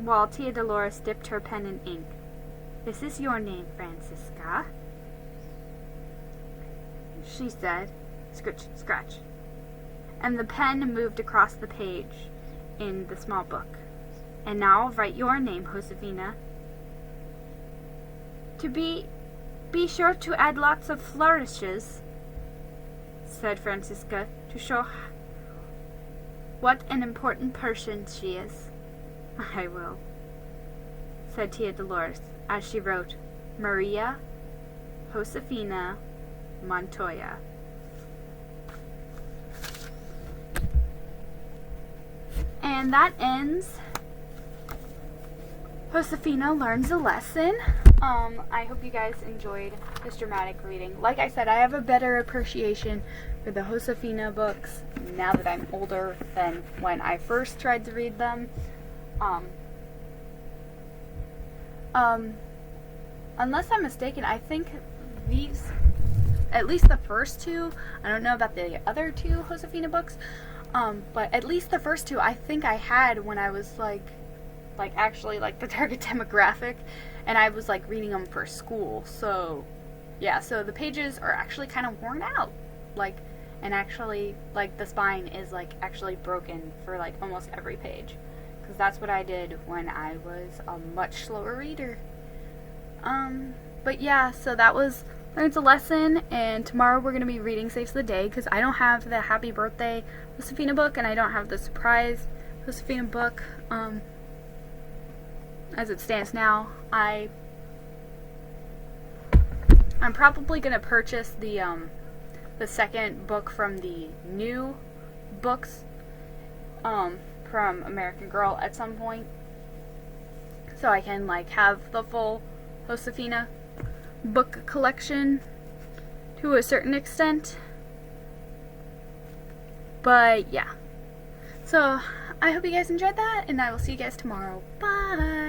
while Tia Dolores dipped her pen in ink. This is your name, Francisca, she said. Scratch, scratch. And the pen moved across the page in the small book. And now write your name, Josefina. Be sure to add lots of flourishes, said Francisca, to show what an important person she is. I will, said Tia Dolores, as she wrote, Maria Josefina Montoya. And that ends Josefina Learns a Lesson. I hope you guys enjoyed this dramatic reading. Like I said, I have a better appreciation for the Josefina books now that I'm older than when I first tried to read them. Unless I'm mistaken, I think these, at least the first 2, I don't know about the other 2 Josefina books, but at least the first 2 I think I had when I was actually the target demographic, and I was reading them for school. So yeah, so the pages are actually kind of worn out, and actually the spine is actually broken for almost every page, because that's what I did when I was a much slower reader. But yeah, so that was Learns a Lesson, and tomorrow we're going to be reading Saves the Day, because I don't have the Happy Birthday Josefina book, and I don't have the Surprise Josefina book. as it stands now, I'm probably gonna purchase the second book from the new books from American Girl at some point, so I can like have the full Josefina book collection to a certain extent. But yeah, so I hope you guys enjoyed that, and I will see you guys tomorrow. Bye.